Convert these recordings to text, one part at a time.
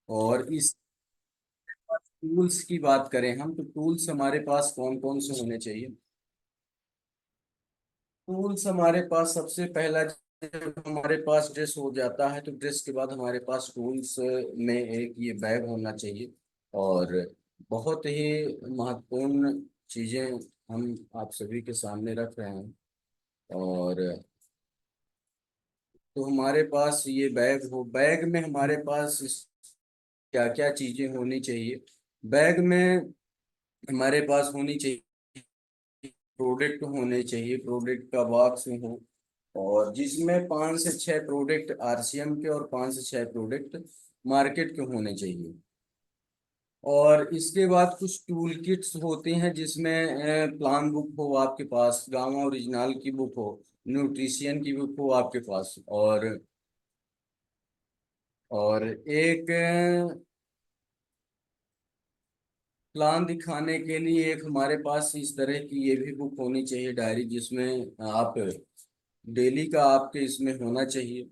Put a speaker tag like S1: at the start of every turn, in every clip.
S1: और इस टूल्स की बात करें हम, तो टूल्स हमारे पास कौन कौन से होने चाहिए। टूल्स हमारे पास सबसे पहला, जब हमारे पास ड्रेस हो जाता है तो ड्रेस के बाद हमारे पास टूल्स में एक ये बैग होना चाहिए। और बहुत ही महत्वपूर्ण चीजें हम आप सभी के सामने रख रहे हैं। और तो हमारे पास ये बैग हो, बैग में हमारे पास क्या क्या चीजें होनी चाहिए। बैग में हमारे पास होनी चाहिए, प्रोडक्ट होने चाहिए, प्रोडक्ट का बॉक्स हो, और जिसमें 5 से 6 प्रोडक्ट आरसीएम के और 5 से 6 प्रोडक्ट मार्केट के होने चाहिए। और इसके बाद कुछ टूल किट्स होते हैं जिसमें प्लान बुक हो आपके पास, गामा ओरिजिनल की बुक हो, न्यूट्रिशियन की बुक हो आपके पास, और एक प्लान दिखाने के लिए एक हमारे पास इस तरह की ये भी बुक होनी चाहिए, डायरी, जिसमें आप डेली का आपके इसमें होना चाहिए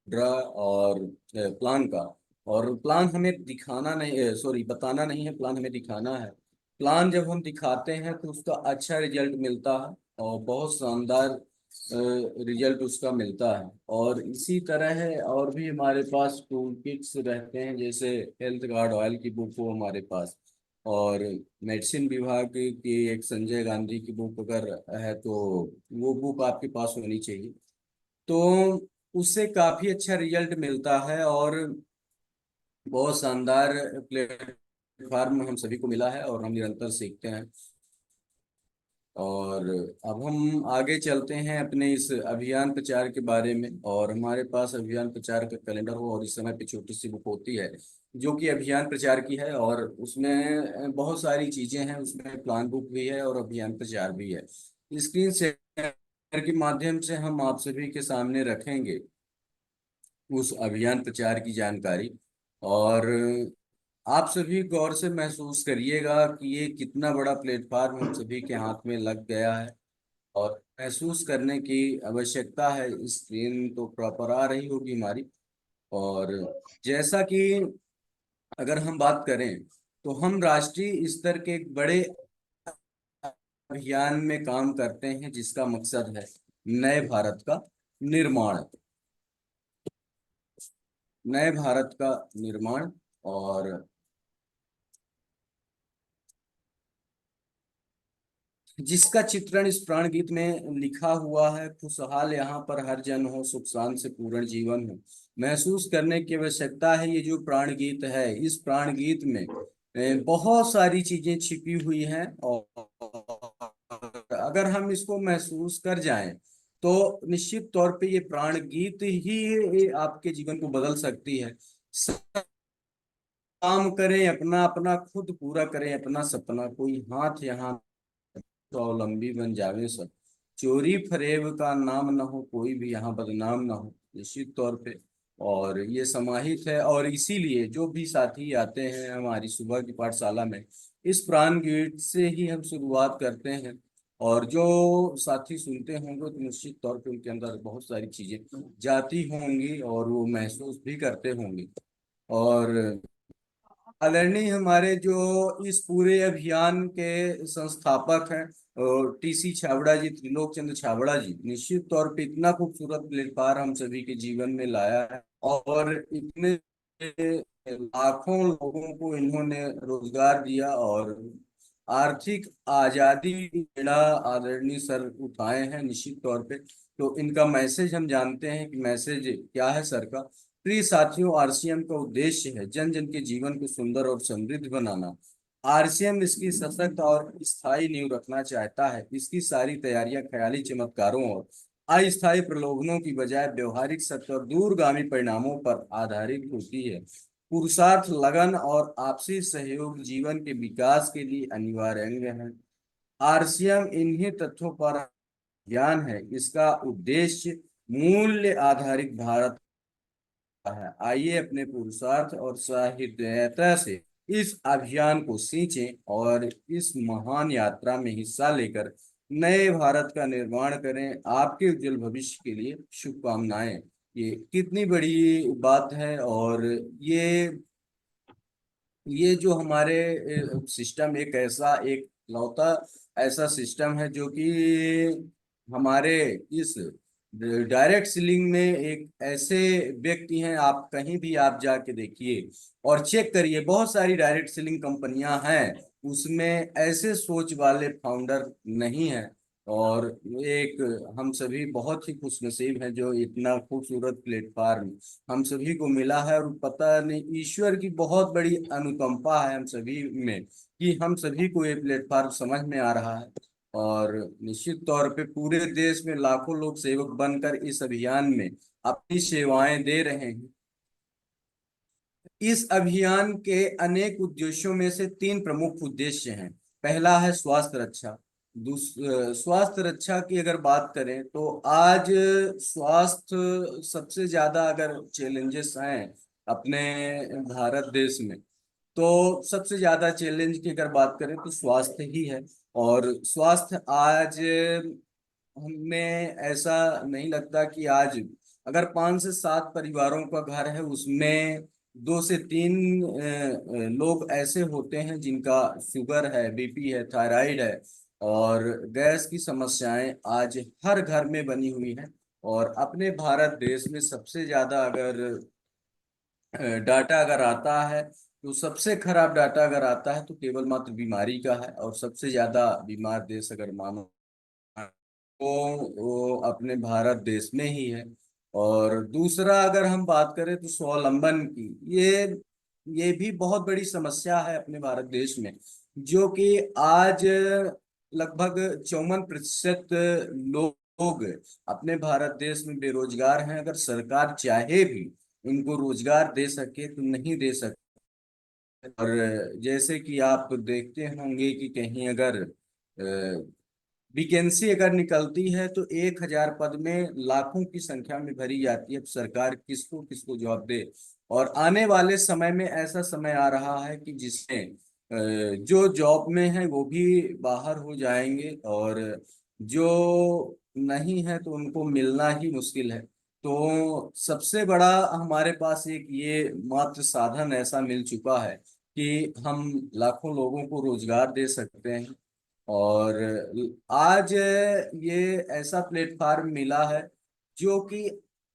S1: ड्रा और प्लान का। और प्लान हमें दिखाना नहीं, सॉरी बताना नहीं है, प्लान हमें दिखाना है। प्लान जब हम दिखाते हैं तो उसका अच्छा रिजल्ट मिलता है, और बहुत शानदार रिजल्ट उसका मिलता है। और इसी तरह है, और भी हमारे पास टूल किट्स रहते हैं, जैसे हेल्थ गार्ड ऑयल की बुक हो हमारे पास, और मेडिसिन विभाग की एक संजय गांधी की बुक अगर है तो वो बुक आपके पास होनी चाहिए। तो उससे काफी अच्छा रिजल्ट मिलता है, और बहुत शानदार प्लेटफार्म हम सभी को मिला है, और हम निरंतर सीखते हैं। और अब हम आगे चलते हैं अपने इस अभियान प्रचार के बारे में। और हमारे पास अभियान प्रचार का कैलेंडर हो, और इस समय पे छोटी सी बुक होती है जो कि अभियान प्रचार की है, और उसमें बहुत सारी चीजें हैं, उसमें प्लान बुक भी है और अभियान प्रचार भी है। स्क्रीन शेयर के माध्यम से हम आप सभी के सामने रखेंगे उस अभियान प्रचार की जानकारी। और आप सभी गौर से महसूस करिएगा कि ये कितना बड़ा प्लेटफार्म हम सभी के हाथ में लग गया है, और महसूस करने की आवश्यकता है। स्क्रीन तो प्रॉपर आ रही होगी हमारी। और जैसा कि अगर हम बात करें, तो हम राष्ट्रीय स्तर के एक बड़े अभियान में काम करते हैं जिसका मकसद है नए भारत का निर्माण, नए भारत का निर्माण। और जिसका चित्रण इस प्राण गीत में लिखा हुआ है, खुशहाल यहाँ पर हर जन हो, सुख शांति से पूर्ण जीवन हो। महसूस करने की आवश्यकता है, ये जो प्राण गीत है, इस प्राण गीत में बहुत सारी चीजें छिपी हुई हैं, और अगर हम इसको महसूस कर जाएं तो निश्चित तौर पे ये प्राण गीत ही ये आपके जीवन को बदल सकती है। काम करें अपना अपना, खुद पूरा करें अपना सपना, कोई हाथ यहाँ स्वावलंबी बन जावे सब, चोरी फरेब का नाम न हो, कोई भी यहाँ बदनाम ना हो, निश्चित तौर पे। और ये समाहित है, और इसीलिए जो भी साथी आते हैं हमारी सुबह की पाठशाला में, इस प्राण गीत से ही हम शुरुआत करते हैं। और जो साथी सुनते होंगे तो निश्चित तौर पे उनके अंदर बहुत सारी चीजें जाती होंगी, और वो महसूस भी करते होंगे। और आदरणीय हमारे जो इस पूरे अभियान के संस्थापक हैं, टीसी छाबड़ा जी, त्रिलोक चंद्र छाबड़ा जी, निश्चित तौर पे इतना खूबसूरत प्लेटफार्म हम सभी के जीवन में लाया है, और इतने लाखों लोगों को इन्होंने रोजगार दिया, और आर्थिक आजादी बेड़ा आदरणीय सर उठाए हैं निश्चित तौर पे। तो इनका मैसेज हम जानते हैं कि मैसेज क्या है सर का। प्रिय साथियों, आरसीएम का उद्देश्य है जन जन के जीवन को सुंदर और समृद्ध बनाना। आरसीएम इसकी सशक्त और स्थायी नींव रखना चाहता है। इसकी सारी तैयारियां ख्याली चमत्कारों और अस्थायी प्रलोभनों की बजाय व्यवहारिक सत्य और दूरगामी परिणामों पर आधारित होती है। पुरुषार्थ, लगन और आपसी सहयोग जीवन के विकास के लिए अनिवार्य अंग है। आरसीएम इन्हीं तथ्यों पर ज्ञान है। इसका उद्देश्य मूल्य आधारित भारत है। आइए अपने पुरुषार्थ और साहित्यता से इस अभियान को सींचें, और इस महान यात्रा में हिस्सा लेकर नए भारत का निर्माण करें। आपके उज्जवल भविष्य के लिए शुभकामनाएं। ये कितनी बड़ी बात है। और ये ये जो हमारे सिस्टम एक ऐसा एक लौता ऐसा सिस्टम है जो कि हमारे इस डायरेक्ट सीलिंग में एक ऐसे व्यक्ति हैं, आप कहीं भी आप जाके देखिए और चेक करिए, बहुत सारी डायरेक्ट सेलिंग कंपनियां हैं, उसमें ऐसे सोच वाले फाउंडर नहीं है। और एक हम सभी बहुत ही खुशनसीब हैं जो इतना खूबसूरत प्लेटफार्म हम सभी को मिला है। और पता नहीं ईश्वर की बहुत बड़ी अनुकंपा है हम सभी में कि हम सभी को ये प्लेटफार्म समझ में आ रहा है। और निश्चित तौर पे पूरे देश में लाखों लोग सेवक बनकर इस अभियान में अपनी सेवाएं दे रहे हैं। इस अभियान के अनेक उद्देश्यों में से तीन प्रमुख उद्देश्य हैं। पहला है स्वास्थ्य रक्षा। स्वास्थ्य रक्षा की अगर बात करें तो आज स्वास्थ्य सबसे ज्यादा अगर चैलेंजेस हैं अपने भारत देश में, तो सबसे ज्यादा चैलेंज की अगर बात करें तो स्वास्थ्य ही है। और स्वास्थ्य आज हमें ऐसा नहीं लगता कि आज अगर 5 से 7 परिवारों का घर है उसमें 2 से 3 लोग ऐसे होते हैं जिनका शुगर है, बीपी है, थायराइड है और गैस की समस्याएं आज हर घर में बनी हुई हैं। और अपने भारत देश में सबसे ज्यादा अगर डाटा अगर आता है तो सबसे खराब डाटा अगर आता है तो केवल मात्र बीमारी का है। और सबसे ज्यादा बीमार देश अगर मानो वो अपने भारत देश में ही है। और दूसरा अगर हम बात करें तो स्वावलंबन की, ये भी बहुत बड़ी समस्या है अपने भारत देश में, जो कि आज लगभग 54% लोग अपने भारत देश में बेरोजगार हैं। अगर सरकार चाहे भी इनको रोजगार दे सके तो नहीं दे सकते। और जैसे कि आप देखते होंगे कि कहीं अगर वैकेंसी अगर निकलती है तो 1,000 पद में लाखों की संख्या में भरी जाती है। अब सरकार किसको किसको जॉब दे। और आने वाले समय में ऐसा समय आ रहा है कि जिसमें जो जॉब में है वो भी बाहर हो जाएंगे और जो नहीं है तो उनको मिलना ही मुश्किल है। तो सबसे बड़ा हमारे पास एक ये मात्र साधन ऐसा मिल चुका है कि हम लाखों लोगों को रोजगार दे सकते हैं। और आज ये ऐसा प्लेटफार्म मिला है जो कि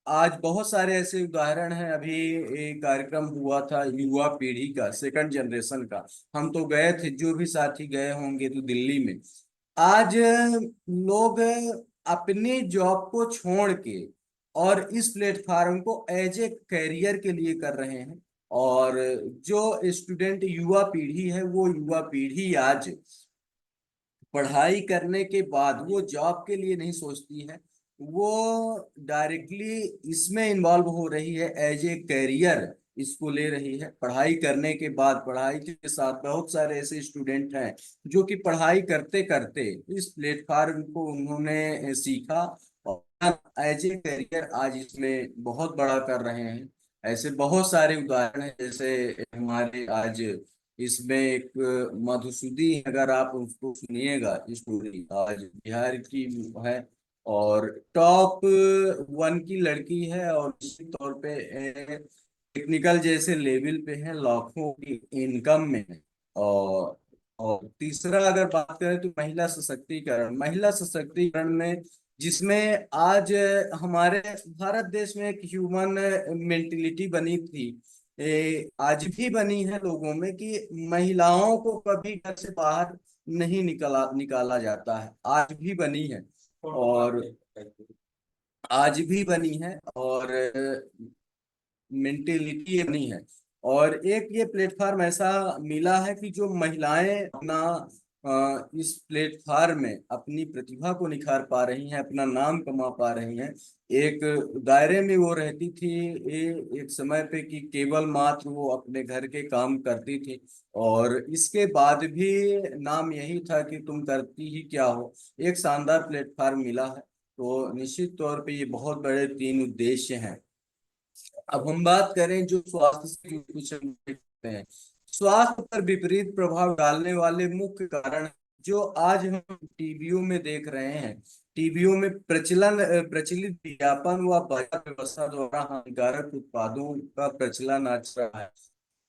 S1: आज बहुत सारे ऐसे उदाहरण हैं। अभी एक कार्यक्रम हुआ था युवा पीढ़ी का, सेकंड जनरेशन का, हम तो गए थे, जो भी साथी गए होंगे तो दिल्ली में। आज लोग अपनी जॉब को छोड़ के और इस प्लेटफार्म को एज ए करियर के लिए कर रहे हैं। और जो स्टूडेंट युवा पीढ़ी है वो युवा पीढ़ी आज पढ़ाई करने के बाद वो जॉब के लिए नहीं सोचती है, वो डायरेक्टली इसमें इन्वॉल्व हो रही है, एज ए करियर इसको ले रही है। पढ़ाई करने के बाद पढ़ाई के साथ बहुत सारे ऐसे स्टूडेंट हैं जो कि पढ़ाई करते करते इस प्लेटफॉर्म को उन्होंने सीखा और एज ए करियर आज इसमें बहुत बड़ा कर रहे हैं। ऐसे बहुत सारे उदाहरण हैं। जैसे हमारे आज इसमें एक मधुसूदी, अगर आप उसको सुनिएगा स्टोरी, आज बिहार की है और टॉप 1 की लड़की है और निश्चित तौर पे टेक्निकल जैसे लेवल पे है, लाखों की इनकम में है। और और तीसरा अगर बात करें तो महिला सशक्तिकरण, महिला सशक्तिकरण में जिसमें आज हमारे भारत देश में एक ह्यूमन मेंटिलिटी बनी थी, आज भी बनी है लोगों में कि महिलाओं को कभी घर से बाहर नहीं निकाला जाता है, आज भी बनी है। और आज भी बनी है और मेंटेलिटी बनी है। और एक ये प्लेटफार्म ऐसा मिला है कि जो महिलाएं अपना इस प्लेटफार्म में अपनी प्रतिभा को निखार पा रही हैं, अपना नाम कमा पा रही हैं। एक दायरे में वो रहती थी एक समय पे कि केवल मात्र वो अपने घर के काम करती थी और इसके बाद भी नाम यही था कि तुम करती ही क्या हो। एक शानदार प्लेटफार्म मिला है। तो निश्चित तौर पे ये बहुत बड़े 3 उद्देश्य हैं। अब हम बात करें जो स्वास्थ्य से कुछ हम देखते हैं, स्वास्थ्य पर विपरीत प्रभाव डालने वाले मुख्य कारण जो आज हम टीवियों में देख रहे हैं, टीवियों में प्रचलित विज्ञापन व बाजार व्यवस्था द्वारा हानिकारक उत्पादों का प्रचलन आच रहा है।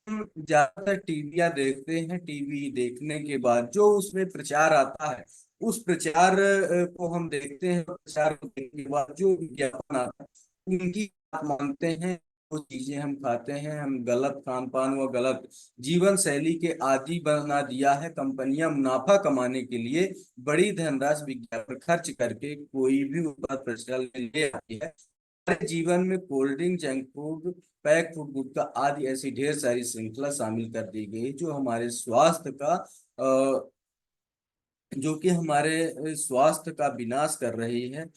S1: हम ज्यादातर टीवियां देखते हैं, टीवी देखने के बाद जो उसमें प्रचार आता है, उस प्रचार को हम देखते हैं, प्रचार को देखने के बाद जो विज्ञापन आता है उनकी बात मानते हैं, वो चीजें हम खाते हैं। हम गलत खान पान व गलत जीवन शैली के आदी बना दिया है। कंपनियां मुनाफा कमाने के लिए बड़ी धनराशि विज्ञापन खर्च करके कोई भी उत्पाद प्रचलन में ले आती है। हमारे जीवन में cold drink, junk food, pack food, gutkha आदि ऐसी ढेर सारी श्रृंखला शामिल कर दी गई जो हमारे स्वास्थ्य का जो कि हमारे स्वास्थ्य का विनाश कर रही है।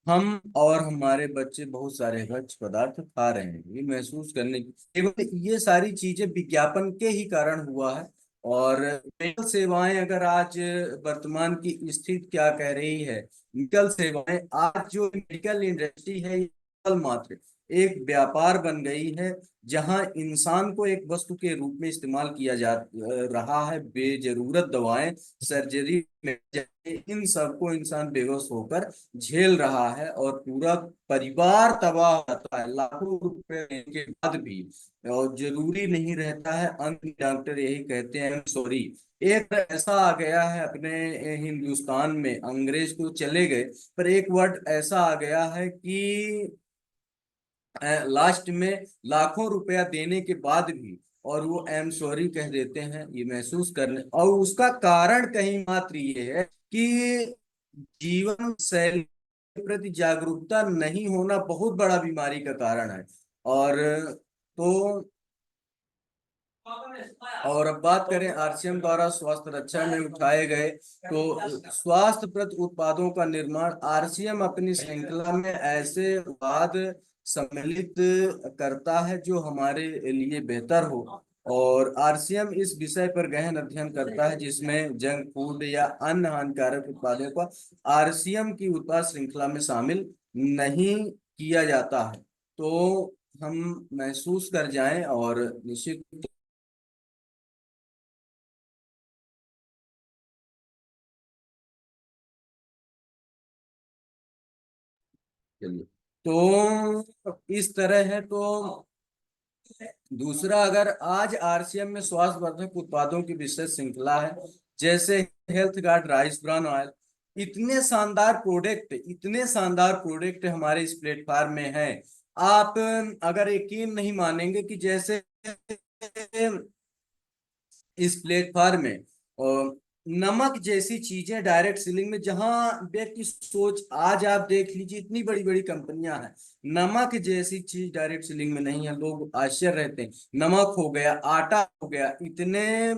S1: हम और हमारे बच्चे बहुत सारे भक्ष्य पदार्थ खा रहे हैं, ये महसूस करने की केवल ये सारी चीजें विज्ञापन के ही कारण हुआ है। और मेडिकल सेवाएं अगर आज वर्तमान की स्थिति क्या कह रही है, मेडिकल सेवाएं आज जो मेडिकल इंडस्ट्री है ये केवल मात्र एक व्यापार बन गई है, जहां इंसान को एक वस्तु के रूप में इस्तेमाल किया जा रहा है। बेजरूरत दवाएं, सर्जरी में इन सबको इंसान बेहोश होकर झेल रहा है और पूरा परिवार तबाह होता है लाखों रुपए देने के बाद भी। और जरूरी नहीं रहता है, अंत में डॉक्टर यही कहते हैं सॉरी। एक ऐसा आ गया है अपने हिंदुस्तान में, अंग्रेज तो चले गए पर एक वर्ड ऐसा आ गया है कि लास्ट में लाखों रुपया देने के बाद भी और वो आई एम सॉरी कह देते हैं, ये महसूस करने। और उसका कारण कहीं मात्र ये है कि जीवन शैली के प्रति जागरूकता नहीं होना बहुत बड़ा बीमारी का कारण है। और तो और अब बात करें आरसीएम द्वारा स्वास्थ्य रक्षा में उठाए गए तो स्वास्थ्यप्रद उत्पादों का निर्माण आरसीएम अपनी श्रृंखला में ऐसे उत्पाद सम्मिलित करता है जो हमारे लिए बेहतर हो। और आरसीएम इस विषय पर गहन अध्ययन करता है जिसमें जंक फूड या अन्य हानिकारक उत्पादों का आरसीएम की उत्पाद श्रृंखला में शामिल नहीं किया जाता है। तो हम महसूस कर जाएं और निश्चित। चलिए, तो इस तरह है। तो दूसरा, अगर आज आरसीएम में स्वास्थ्य वर्धक उत्पादों की विशेष श्रृंखला है, जैसे health guard rice bran oil, इतने शानदार प्रोडक्ट हमारे इस प्लेटफॉर्म में हैं। आप अगर यकीन नहीं मानेंगे कि जैसे इस प्लेटफॉर्म में नमक जैसी चीजें डायरेक्ट सेलिंग में, जहां व्यक्ति सोच, आज आप देख लीजिए इतनी बड़ी बड़ी कंपनियां हैं, नमक जैसी चीज डायरेक्ट सेलिंग में नहीं है। लोग आश्चर्य रहते हैं। नमक हो गया, आटा हो गया, इतने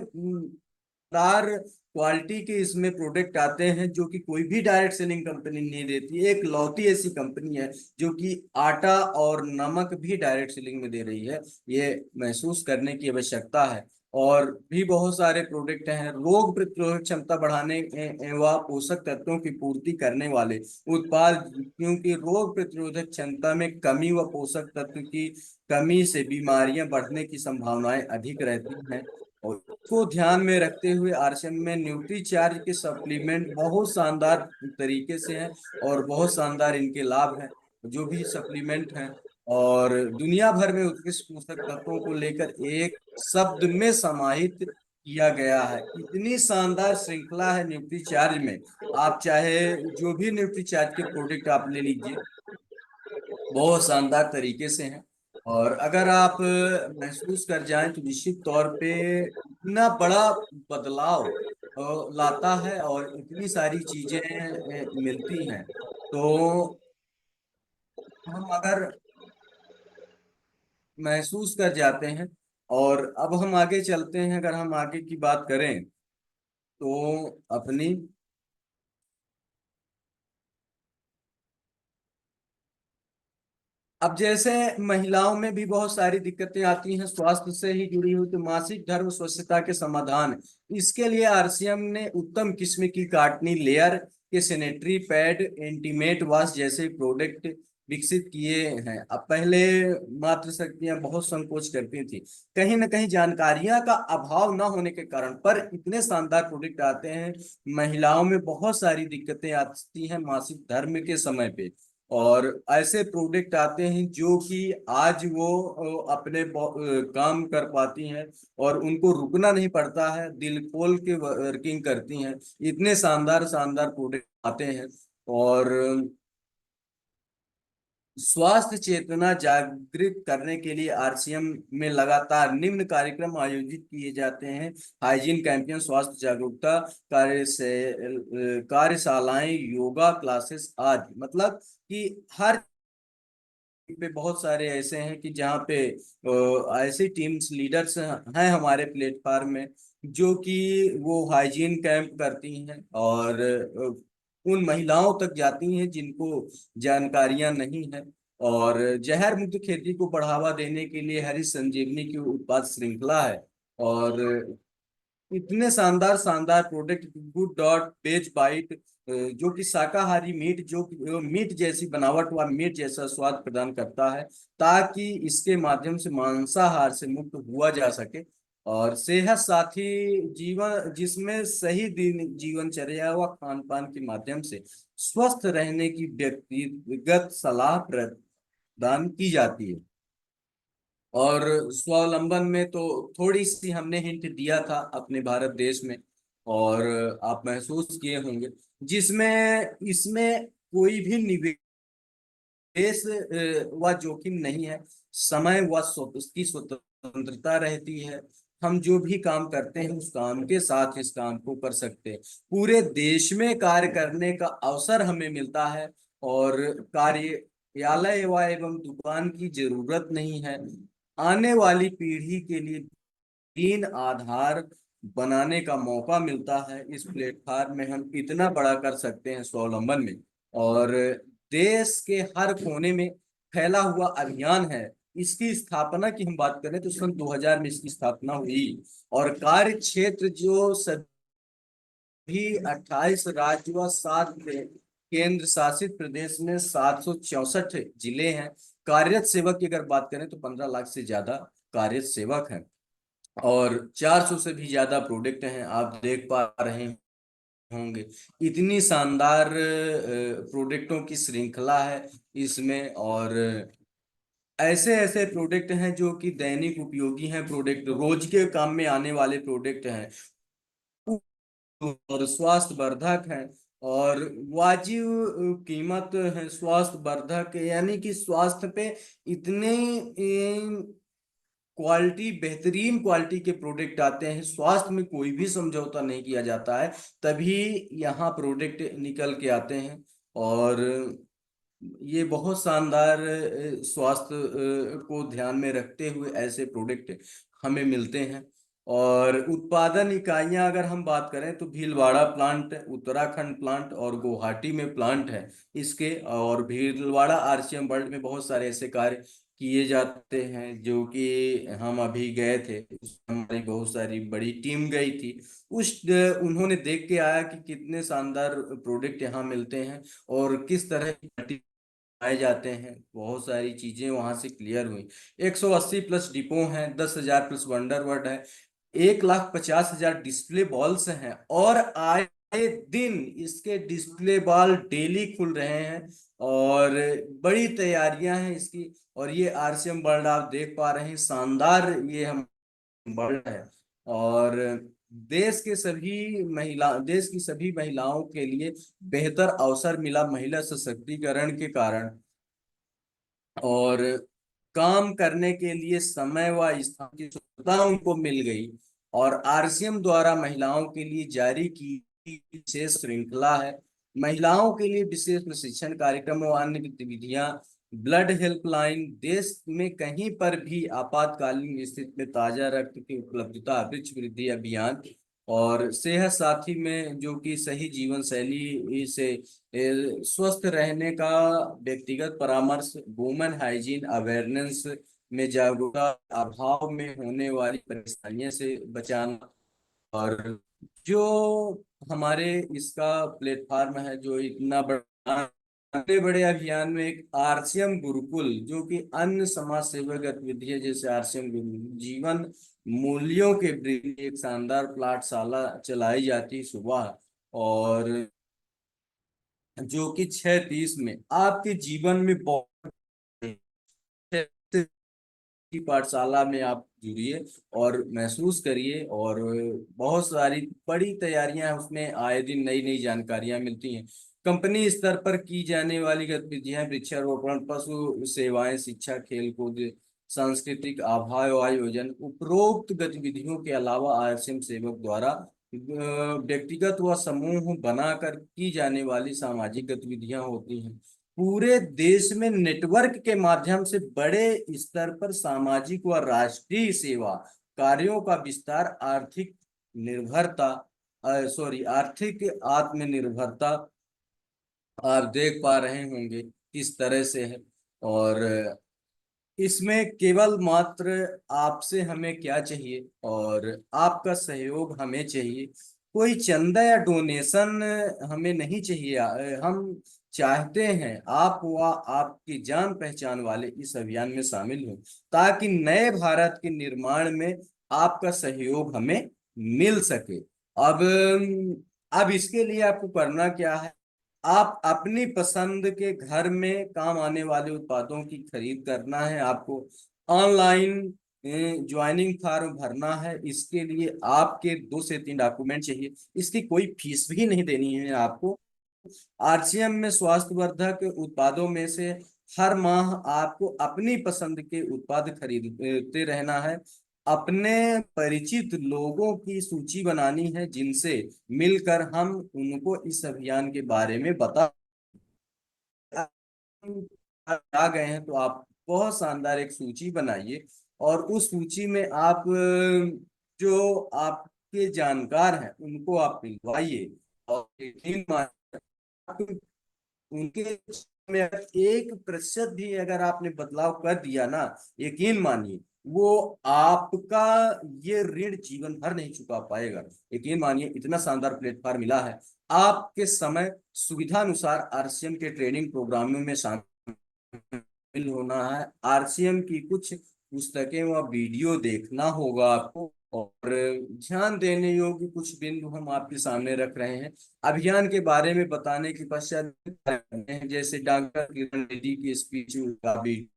S1: तार क्वालिटी के इसमें प्रोडक्ट आते हैं जो कि कोई भी डायरेक्ट सेलिंग कंपनी नहीं देती। एक लौती ऐसी कंपनी है जो कि आटा और नमक भी डायरेक्ट सेलिंग में दे रही है, ये महसूस करने की आवश्यकता है। और भी बहुत सारे प्रोडक्ट हैं रोग प्रतिरोधक क्षमता बढ़ाने एवं पोषक तत्वों की पूर्ति करने वाले उत्पाद, क्योंकि रोग प्रतिरोधक क्षमता में कमी व पोषक तत्व की कमी से बीमारियां बढ़ने की संभावनाएं अधिक रहती हैं। और को ध्यान में रखते हुए आरसीएम में न्यूट्री चार्ज के सप्लीमेंट बहुत शानदार तरीके से हैं और बहुत शानदार इनके लाभ हैं जो भी सप्लीमेंट हैं। और दुनिया भर में उत्कृष्ट पोषक तत्वों को लेकर एक शब्द में समाहित किया गया है। इतनी शानदार श्रृंखला है न्यूट्री चार्ज में। आप चाहे जो भी न्यूट्री चार्ज के प्रोडक्ट आप ले लीजिए, बहुत शानदार तरीके से हैं। और अगर आप महसूस कर जाएं तो निश्चित तौर पे इतना बड़ा बदलाव लाता है और इतनी सारी चीजें मिलती हैं। तो हम अगर महसूस कर जाते हैं, और अब हम आगे चलते हैं, अगर हम आगे की बात करें तो अपनी अब जैसे महिलाओं में भी बहुत सारी दिक्कतें आती हैं स्वास्थ्य से ही जुड़ी हुई, तो मासिक धर्म स्वच्छता के समाधान, इसके लिए आरसीएम ने उत्तम किस्म की कॉटनी लेयर के सैनिटरी पैड, इंटीमेट वॉश जैसे प्रोडक्ट विकसित किए हैं। अब पहले मातृशक्तियां बहुत संकोच करती थी, कहीं ना कहीं जानकारियां का अभाव ना होने के कारण, पर इतने शानदार प्रोडक्ट आते हैं। महिलाओं में बहुत सारी दिक्कतें आती हैं मासिक धर्म के समय पे, और ऐसे प्रोडक्ट आते हैं जो कि आज वो अपने काम कर पाती हैं, और उनको रुकना नहीं पड़ता है, दिल खोल के वर्किंग करती हैं। इतने शानदार शानदार प्रोडक्ट आते हैं। और स्वास्थ्य चेतना जागृत करने के लिए आरसीएम में लगातार निम्न कार्यक्रम आयोजित किए जाते हैं। हाइजीन कैंपेन, स्वास्थ्य जागरूकता कार्य से कार्यशालाएं, योगा क्लासेस आदि। मतलब कि हर पे बहुत सारे ऐसे हैं कि जहाँ पे ऐसी टीम्स लीडर्स हैं हमारे प्लेटफॉर्म में, जो कि वो हाइजीन कैंप करती हैं और उन महिलाओं तक जाती हैं जिनको जानकारियां नहीं है। और जहर मुक्त खेती को बढ़ावा देने के लिए हरी संजीवनी की उत्पाद श्रृंखला है। और इतने शानदार शानदार product, good dot veg bite, जो कि शाकाहारी मीट, जो कि मीट जैसी बनावट व मीट जैसा स्वाद प्रदान करता है, ताकि इसके माध्यम से मांसाहार से मुक्त हुआ जा सके। और सेहत साथी जीवन, जिसमें सही दिन जीवनचर्या व खान पान के माध्यम से स्वस्थ रहने की व्यक्तिगत सलाह प्रदान की जाती है। और स्वावलंबन में तो थोड़ी सी हमने हिंट दिया था अपने भारत देश में, और आप महसूस किए होंगे, जिसमें इसमें कोई भी निवेश व जोखिम नहीं है। समय व उसकी स्वतंत्रता रहती है। हम जो भी काम करते हैं उस काम के साथ इस काम को कर सकते हैं। पूरे देश में कार्य करने का अवसर हमें मिलता है, और कार्यालय व एवं दुकान की जरूरत नहीं है। आने वाली पीढ़ी के लिए तीन आधार बनाने का मौका मिलता है। इस प्लेटफॉर्म में हम इतना बड़ा कर सकते हैं स्वावलंबन में। और देश के हर कोने में फैला हुआ अभियान है। इसकी स्थापना की हम बात करें तो सन 2000 में इसकी स्थापना हुई, और कार्य क्षेत्र जो सभी 28 राज्य व 7 केंद्र शासित प्रदेश में 764 जिले हैं। कार्यरत सेवक की अगर बात करें तो 15 लाख से ज्यादा कार्यरत सेवक हैं, और 400 से भी ज्यादा प्रोडक्ट हैं, आप देख पा रहे होंगे। इतनी शानदार प्रोडक्टों की श्रृंखला है इसमें। और ऐसे ऐसे प्रोडक्ट हैं जो कि दैनिक उपयोगी हैं, प्रोडक्ट रोज के काम में आने वाले प्रोडक्ट हैं, और स्वास्थ्य वर्धक हैं, और वाजिब कीमत है। स्वास्थ्य वर्धक यानी कि स्वास्थ्य पे इतने क्वालिटी, बेहतरीन क्वालिटी के प्रोडक्ट आते हैं, स्वास्थ्य में कोई भी समझौता नहीं किया जाता है, तभी यहाँ प्रोडक्ट निकल के आते हैं। और ये बहुत शानदार स्वास्थ्य को ध्यान में रखते हुए ऐसे प्रोडक्ट हमें मिलते हैं। और उत्पादन इकाइयां अगर हम बात करें तो भीलवाड़ा प्लांट, उत्तराखंड प्लांट और गुवाहाटी में प्लांट है इसके। और भीलवाड़ा आरसीएम वर्ल्ड में बहुत सारे ऐसे कार्य किए जाते हैं, जो कि हम अभी गए थे, हमारी बहुत सारी बड़ी टीम गई थी। उन्होंने देख के आया कि कितने शानदार प्रोडक्ट यहाँ मिलते हैं, और किस तरह की आए जाते हैं। बहुत सारी चीजें वहां से क्लियर हुई। 180 प्लस डिपो हैं, 10,000 प्लस वंडर वर्ड है, 1,50,000 डिस्प्ले बॉल्स हैं, और आए दिन इसके डिस्प्ले बॉल डेली खुल रहे हैं। और बड़ी तैयारियां हैं इसकी। और ये आरसीएम वर्ल्ड आप देख पा रहे हैं, शानदार ये हम वर्ल्ड है। और देश की सभी महिलाओं के लिए बेहतर अवसर मिला महिला सशक्तिकरण के कारण। और काम करने के लिए समय व स्थान की स्वतंत्रता उनको मिल गई। और आरसीएम द्वारा महिलाओं के लिए जारी की विशेष श्रृंखला है। महिलाओं के लिए विशेष प्रशिक्षण कार्यक्रम और अन्य गतिविधियां, ब्लड हेल्पलाइन, देश में कहीं पर भी आपातकालीन स्थिति में ताजा रक्त की उपलब्धता, वृक्ष वृद्धि अभियान, और सेहत साथी में जो कि सही जीवन शैली से स्वस्थ रहने का व्यक्तिगत परामर्श, वुमेन हाइजीन अवेयरनेस में जागरूकता, अभाव में होने वाली परेशानियों से बचाना। और जो हमारे इसका प्लेटफॉर्म है जो इतना बड़ा बड़े बड़े अभियान में एक आरसीएम गुरुकुल, जो कि अन्य समाज सेवा गतिविधियां जैसे आरसीएम गुरुकुल जीवन मूल्यों के वृद्धि, एक शानदार पाठशाला चलाई जाती है सुबह, और जो कि 6:30 में आपके जीवन में बहुत की पाठशाला में आप जुड़िए और महसूस करिए। और बहुत सारी बड़ी तैयारियां उसमें, आए दिन नई नई जानकारियां मिलती हैं। कंपनी स्तर पर की जाने वाली गतिविधियां वृक्षारोपण, पशु सेवाएं, शिक्षा, खेल कूद, सांस्कृतिक आयोजन। उपरोक्त गतिविधियों के अलावा आरएसएम सेवक द्वारा व्यक्तिगत व समूह बनाकर की जाने वाली सामाजिक गतिविधियां होती हैं। पूरे देश में नेटवर्क के माध्यम से बड़े स्तर पर सामाजिक व राष्ट्रीय सेवा कार्यों का विस्तार, आर्थिक आत्मनिर्भरता आप देख पा रहे होंगे किस तरह से है। और इसमें केवल मात्र आपसे हमें क्या चाहिए, और आपका सहयोग हमें चाहिए। कोई चंदा या डोनेशन हमें नहीं चाहिए। हम चाहते हैं आप व आपकी जान पहचान वाले इस अभियान में शामिल हों, ताकि नए भारत के निर्माण में आपका सहयोग हमें मिल सके। अब इसके लिए आपको करना क्या है, आप अपनी पसंद के घर में काम आने वाले उत्पादों की खरीद करना है। आपको ऑनलाइन ज्वाइनिंग फॉर्म भरना है। इसके लिए आपके 2 से 3 डॉक्यूमेंट चाहिए। इसकी कोई फीस भी नहीं देनी है आपको। आरसीएम में स्वास्थ्यवर्धक उत्पादों में से हर माह आपको अपनी पसंद के उत्पाद खरीदते रहना है। अपने परिचित लोगों की सूची बनानी है, जिनसे मिलकर हम उनको इस अभियान के बारे में बता। आ गए हैं तो आप बहुत शानदार एक सूची बनाइए, और उस सूची में आप जो आपके जानकार हैं उनको आप मिलवाइए। और यकीन मानिए, उनके में अगर 1% भी अगर आपने बदलाव कर दिया ना, यकीन मानिए वो आपका ये ऋण जीवन भर नहीं चुका पाएगा। यकीन मानिए, इतना शानदार प्लेटफॉर्म मिला है। आपके समय सुविधा अनुसार आरसीएम के ट्रेनिंग प्रोग्रामों में शामिल होना है। आरसीएम की कुछ पुस्तकें व वीडियो देखना होगा आपको, और ध्यान देने योग्य कुछ बिंदु हम आपके सामने रख रहे हैं। अभियान के बारे में बताने के पश्चात, जैसे डॉक्टर किरण बेदी की स्पीच का भी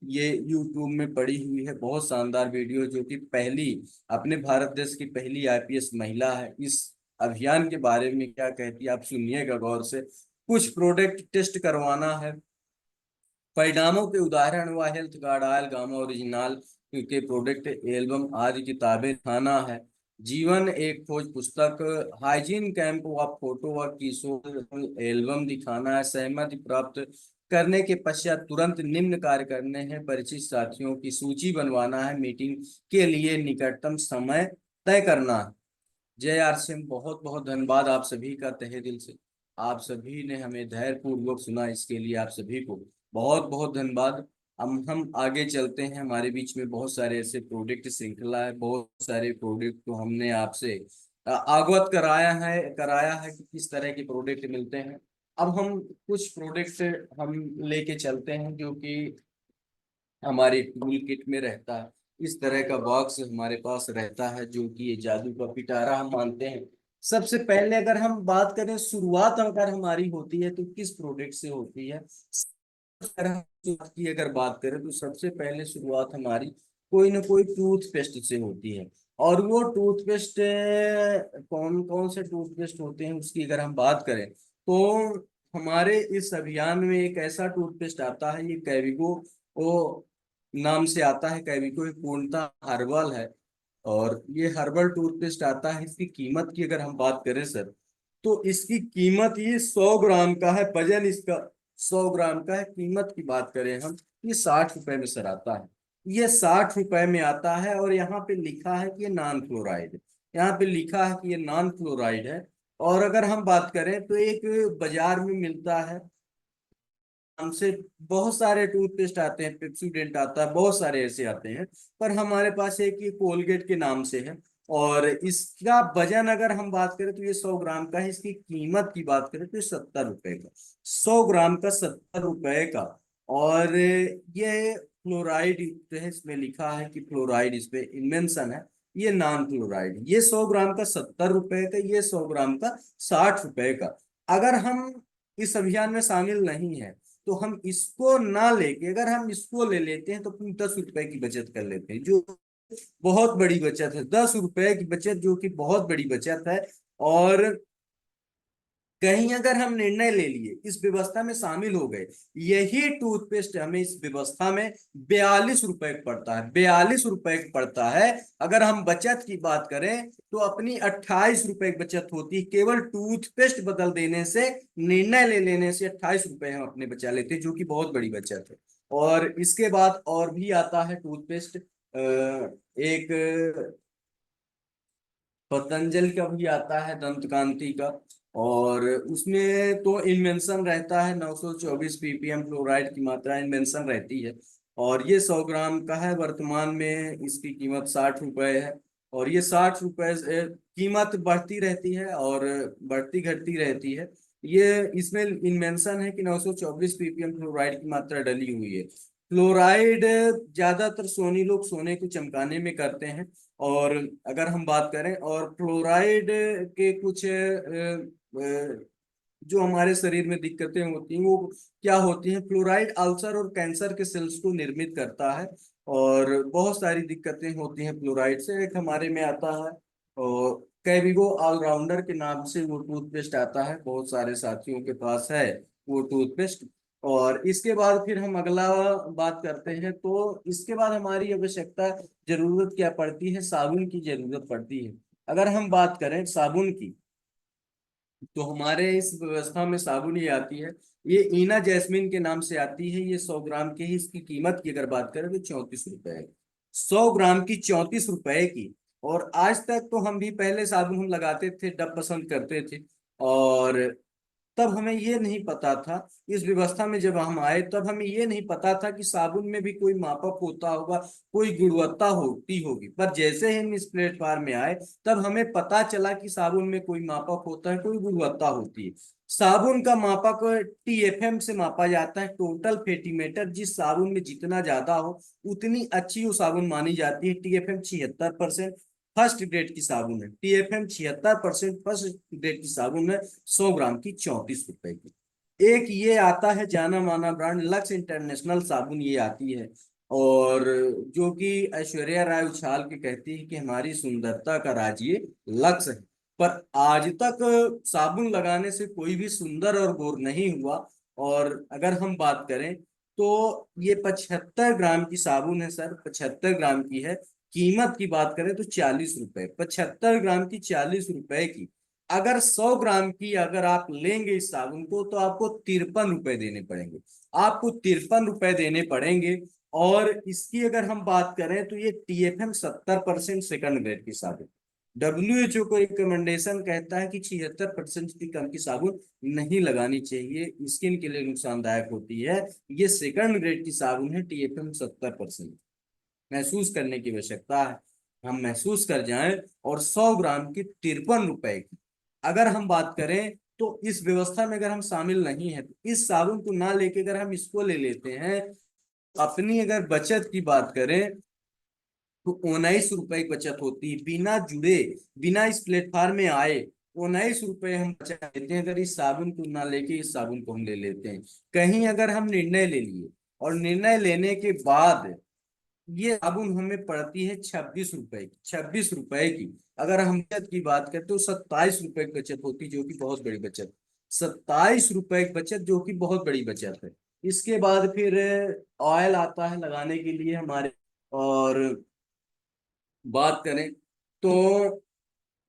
S1: ये यूट्यूब में पड़ी हुई है, बहुत शानदार वीडियो, जो कि पहली, अपने भारत देश की पहली आईपीएस महिला है। इस अभियान के बारे में क्या कहती है आप सुनिएगा गौर से। कुछ प्रोडक्ट टेस्ट करवाना है, परिणामों के उदाहरण व health card, oil, gamma original के प्रोडक्ट, एल्बम आदि किताबें खाना है। जीवन एक खोज पुस्तक, हाइजीन कैंप व फोटो व किशोर एल्बम दिखाना है। सहमति प्राप्त करने के पश्चात तुरंत निम्न कार्य करने हैं। परिचित साथियों की सूची बनवाना है। मीटिंग के लिए निकटतम समय तय करना है। जय आरसीएम, बहुत बहुत धन्यवाद आप सभी का तहे दिल से। आप सभी ने हमें धैर्य पूर्वक सुना, इसके लिए आप सभी को बहुत बहुत धन्यवाद। हम आगे चलते हैं। हमारे बीच में बहुत सारे ऐसे प्रोडक्ट श्रृंखला है, बहुत सारे प्रोडक्ट को हमने आपसे अवगत कराया है कि किस तरह के प्रोडक्ट मिलते हैं। अब हम कुछ प्रोडक्ट हम लेके चलते हैं, जो कि हमारे टूल किट में रहता है। इस तरह का बॉक्स हमारे पास रहता है, जो कि ये जादू का पिटारा हम मानते हैं। सबसे पहले अगर हम बात करें, शुरुआत अगर हमारी होती है तो किस प्रोडक्ट से होती है, अगर हम शुरुआत की अगर बात करें तो सबसे पहले शुरुआत हमारी कोई ना कोई टूथपेस्ट से होती है। और वो टूथपेस्ट कौन कौन से टूथपेस्ट होते हैं उसकी अगर हम बात करें, तो हमारे इस अभियान में एक ऐसा टूथपेस्ट आता है, ये कैविगो वो नाम से आता है। कैविको एक पूर्णतः हर्बल है, और ये हर्बल टूथपेस्ट आता है। इसकी कीमत की अगर हम बात करें सर, तो इसकी कीमत ये 100 ग्राम का है। वजन इसका 100 ग्राम का है। कीमत की बात करें हम, ये 60 रुपए में सर आता है। ये 60 रुपए में आता है, और यहाँ पे लिखा है कि ये नॉन फ्लोराइड है। यहाँ पे लिखा है कि ये नॉन फ्लोराइड है। और अगर हम बात करें तो एक बाजार में मिलता है हमसे, बहुत सारे टूथपेस्ट आते हैं, पेप्सोडेंट आता है, बहुत सारे ऐसे आते हैं, पर हमारे पास एक ये कोलगेट के नाम से है। और इसका वजन अगर हम बात करें तो ये 100 ग्राम का है। इसकी कीमत की बात करें तो ये 70 रुपए का, 100 ग्राम का 70 रुपए का। और ये फ्लोराइड युक्त है, इसमें लिखा है कि फ्लोराइड, इस पे इन्वेंशन है। ये नॉन फ्लोराइड। ये 100 ग्राम का 70 रुपए का, ये 100 ग्राम का 60 रुपए का। अगर हम इस अभियान में शामिल नहीं है तो हम इसको ना लेके अगर हम इसको ले लेते हैं तो अपनी 10 रुपए की बचत कर लेते हैं, जो बहुत बड़ी बचत है। 10 रुपए की बचत जो कि बहुत बड़ी बचत है। और कहीं अगर हम निर्णय ले लिए, इस व्यवस्था में शामिल हो गए, यही टूथपेस्ट हमें इस व्यवस्था में 42 रुपए पड़ता है, 42 रुपए पड़ता है। अगर हम बचत की बात करें तो अपनी 28 रुपए की बचत होती है, केवल टूथपेस्ट बदल देने से, निर्णय ले लेने से 28 रुपए हम अपने बचा लेते हैं, जो कि बहुत बड़ी बचत है। और इसके बाद और भी आता है टूथपेस्ट, एक पतंजलि का भी आता है, दंत कांति का। और उसमें तो इन्वेंशन रहता है 924 ppm फ्लोराइड की मात्रा इन्वेंशन रहती है। और ये 100 ग्राम का है। वर्तमान में इसकी कीमत 60 रुपए है। और ये 60 रुपए कीमत बढ़ती रहती है और बढ़ती घटती रहती है। ये इसमें इन्वेंशन है कि 924 ppm फ्लोराइड की मात्रा डली हुई है। फ्लोराइड ज्यादातर सोनी लोग सोने को चमकाने में करते हैं। और अगर हम बात करें और फ्लोराइड के कुछ जो हमारे शरीर में दिक्कतें होती हैं वो क्या होती हैं, फ्लोराइड अल्सर और कैंसर के सेल्स को निर्मित करता है। और बहुत सारी दिक्कतें होती हैं फ्लोराइड से। एक हमारे में आता है और कैविगो ऑलराउंडर के नाम से वो टूथपेस्ट आता है, बहुत सारे साथियों के पास है वो टूथपेस्ट। और इसके बाद फिर हम अगला बात करते हैं, तो इसके बाद हमारी आवश्यकता, जरूरत क्या पड़ती है, साबुन की जरूरत पड़ती है। अगर हम बात करें साबुन की तो हमारे इस व्यवस्था में साबुन ये आती है, ये ईना जैस्मिन के नाम से आती है। ये 100 ग्राम की ही, इसकी कीमत की अगर बात करें तो 34 रुपए है, 100 ग्राम की 34 रुपए की। और आज तक तो हम भी पहले साबुन हम लगाते थे, डब पसंद करते थे। और तब हमें ये नहीं पता था, इस व्यवस्था में जब हम आए तब हमें ये नहीं पता था कि साबुन में भी कोई मापक होता होगा, कोई गुणवत्ता होती होगी। पर जैसे ही हम इस प्लेटफॉर्म में आए तब हमें पता चला कि साबुन में कोई मापक होता है, कोई गुणवत्ता होती है। साबुन का मापक टीएफएम से मापा जाता है, टोटल फैटी मैटर। जिस साबुन में जितना ज्यादा हो उतनी अच्छी वो साबुन मानी जाती है। टीएफएम 76% फर्स्ट ग्रेड की साबुन है, टीएफएम 76% फर्स्ट ग्रेड की साबुन है। 100 ग्राम की 34 रुपए की। एक ये आता है जाना माना ब्रांड लक्स इंटरनेशनल साबुन, ये आती है। और जो कि ऐश्वर्या राय उछाल के कहती है कि हमारी सुंदरता का राज ये लक्स है। पर आज तक साबुन लगाने से कोई भी सुंदर और गोर नहीं हुआ। और अगर हम बात करें तो ये 75 ग्राम की साबुन है सर, 75 ग्राम की है। कीमत की बात करें तो 40 रुपए, 75 ग्राम की 40 रुपए की। अगर 100 ग्राम की अगर आप लेंगे इस साबुन को तो आपको 53 रुपए देने पड़ेंगे, आपको 53 रुपए देने पड़ेंगे। और इसकी अगर हम बात करें तो ये टीएफएम 70% सेकंड ग्रेड की साबुन। डब्ल्यूएचओ को रिकमेंडेशन कहता है कि 76% से कम की साबुन नहीं लगानी चाहिए, स्किन के लिए नुकसानदायक होती है। ये सेकंड ग्रेड की साबुन है, टीएफएम 70%। महसूस करने की आवश्यकता है, हम महसूस कर जाएं। और 100 ग्राम की 53 रुपए की अगर हम बात करें तो इस व्यवस्था में अगर हम शामिल नहीं है तो इस साबुन को ना लेके अगर हम इसको ले लेते हैं, अपनी अगर बचत की बात करें तो 19 रुपए की बचत होती है, बिना जुड़े, बिना इस प्लेटफॉर्म में आए 19 रुपए हम बचा लेते हैं। अगर इस साबुन को ना लेके इस साबुन को हम ले लेते हैं, कहीं अगर हम निर्णय ले लिए और निर्णय लेने के बाद ये साबुन हमें पड़ती है 26 रुपए की, 26 रुपए की। अगर हम बचत की बात करें तो 27 रुपए की बचत होती है, जो कि बहुत बड़ी बचत, 27 रुपए की बचत जो कि बहुत बड़ी बचत है। इसके बाद फिर ऑयल आता है लगाने के लिए हमारे। और बात करें तो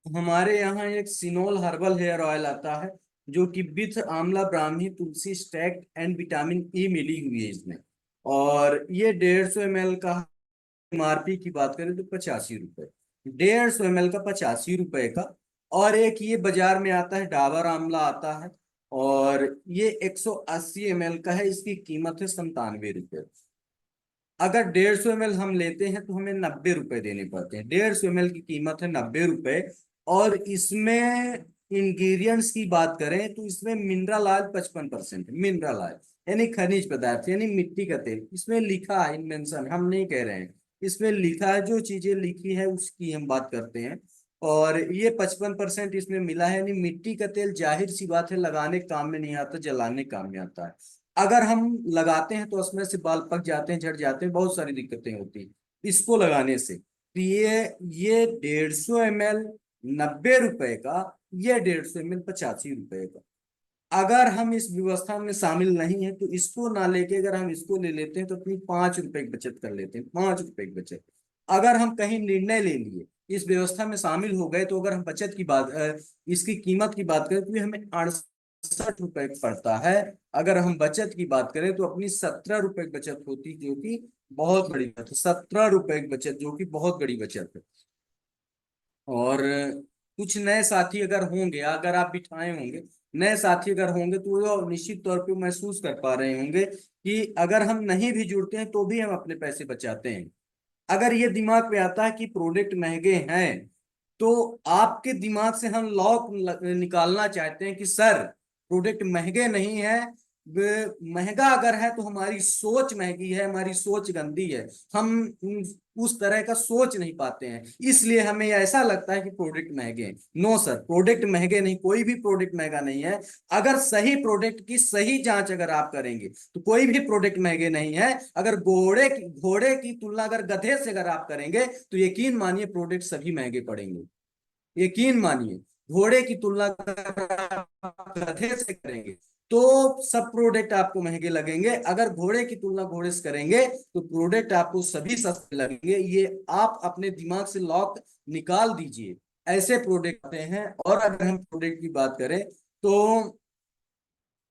S1: हमारे यहाँ एक सिनोल हर्बल हेयर ऑयल आता है, जो कि विथ आंवला ब्राह्मी तुलसी स्टैक एंड विटामिन ई मिली हुई है इसमें। और ये 150 ml का, एमआरपी की बात करें तो 85 रुपए, 150 ml का 85 रुपए का। और एक ये बाजार में आता है डाबर आंवला आता है, और ये 180 ml का है, इसकी कीमत है 97 रुपए। अगर 150 ml हम लेते हैं तो हमें 90 रुपए देने पड़ते हैं। 150 ml की कीमत है 90 रुपए। और इसमें इंग्रेडिएंट्स की बात करें तो इसमें मिनरल ऑयल 55%, मिनरल ऑयल यानी खनिज पदार्थ यानी मिट्टी का तेल इसमें लिखा है। इनमेंशन हम नहीं कह रहे हैं, इसमें लिखा है, जो चीजें लिखी है उसकी हम बात करते हैं। और ये 55% इसमें मिला है, यानी मिट्टी का तेल जाहिर सी बात है लगाने काम में नहीं आता, जलाने काम में आता है। अगर हम लगाते हैं तो उसमें से बाल पक जाते हैं, झड़ जाते हैं, बहुत सारी दिक्कतें होती हैं इसको लगाने से। तो ये 150 ml 90 रुपए का, ये 150 ml 85 रुपए का। अगर हम इस व्यवस्था में शामिल नहीं है तो इसको ना लेके अगर हम इसको ले लेते हैं तो अपनी 5 रुपए की बचत कर लेते हैं, 5 रुपए की बचत। अगर हम कहीं निर्णय ले लिए, इस व्यवस्था में शामिल हो गए, तो अगर हम बचत की बात इसकी कीमत की बात करें तो ये हमें 68 रुपए पड़ता है। अगर हम बचत की बात करें तो अपनी 17 रुपए की बचत होती, जो कि बहुत बड़ी बचत, 17 रुपए की बचत जो कि बहुत बड़ी बचत है। और कुछ नए साथी अगर होंगे, अगर आप बिठाए होंगे, नए साथी अगर होंगे तो वो निश्चित तौर पे महसूस कर पा रहे होंगे कि अगर हम नहीं भी जुड़ते हैं तो भी हम अपने पैसे बचाते हैं। अगर ये दिमाग पे आता है कि प्रोडक्ट महंगे हैं, तो आपके दिमाग से हम लॉक निकालना चाहते हैं कि सर प्रोडक्ट महंगे नहीं है। महंगा अगर है तो हमारी सोच महंगी है, हमारी सोच गंदी है। हम उस तरह का सोच नहीं पाते हैं, इसलिए हमें ऐसा लगता है कि प्रोडक्ट महंगे हैं। नो सर, प्रोडक्ट महंगे नहीं, कोई भी प्रोडक्ट महंगा नहीं है। अगर सही प्रोडक्ट की सही जांच अगर आप करेंगे तो कोई भी प्रोडक्ट महंगे नहीं है। अगर घोड़े की तुलना अगर गधे से अगर आप करेंगे तो यकीन मानिए प्रोडक्ट सभी महंगे पड़ेंगे। यकीन मानिए, घोड़े की तुलना अगर आप गधे से करेंगे तो सब प्रोडक्ट आपको महंगे लगेंगे। अगर घोड़े की तुलना घोड़े से करेंगे तो प्रोडक्ट आपको सभी सस्ते लगेंगे। ये आप अपने दिमाग से लॉक निकाल दीजिए, ऐसे प्रोडक्ट आते हैं। और अगर हम प्रोडक्ट की बात करें तो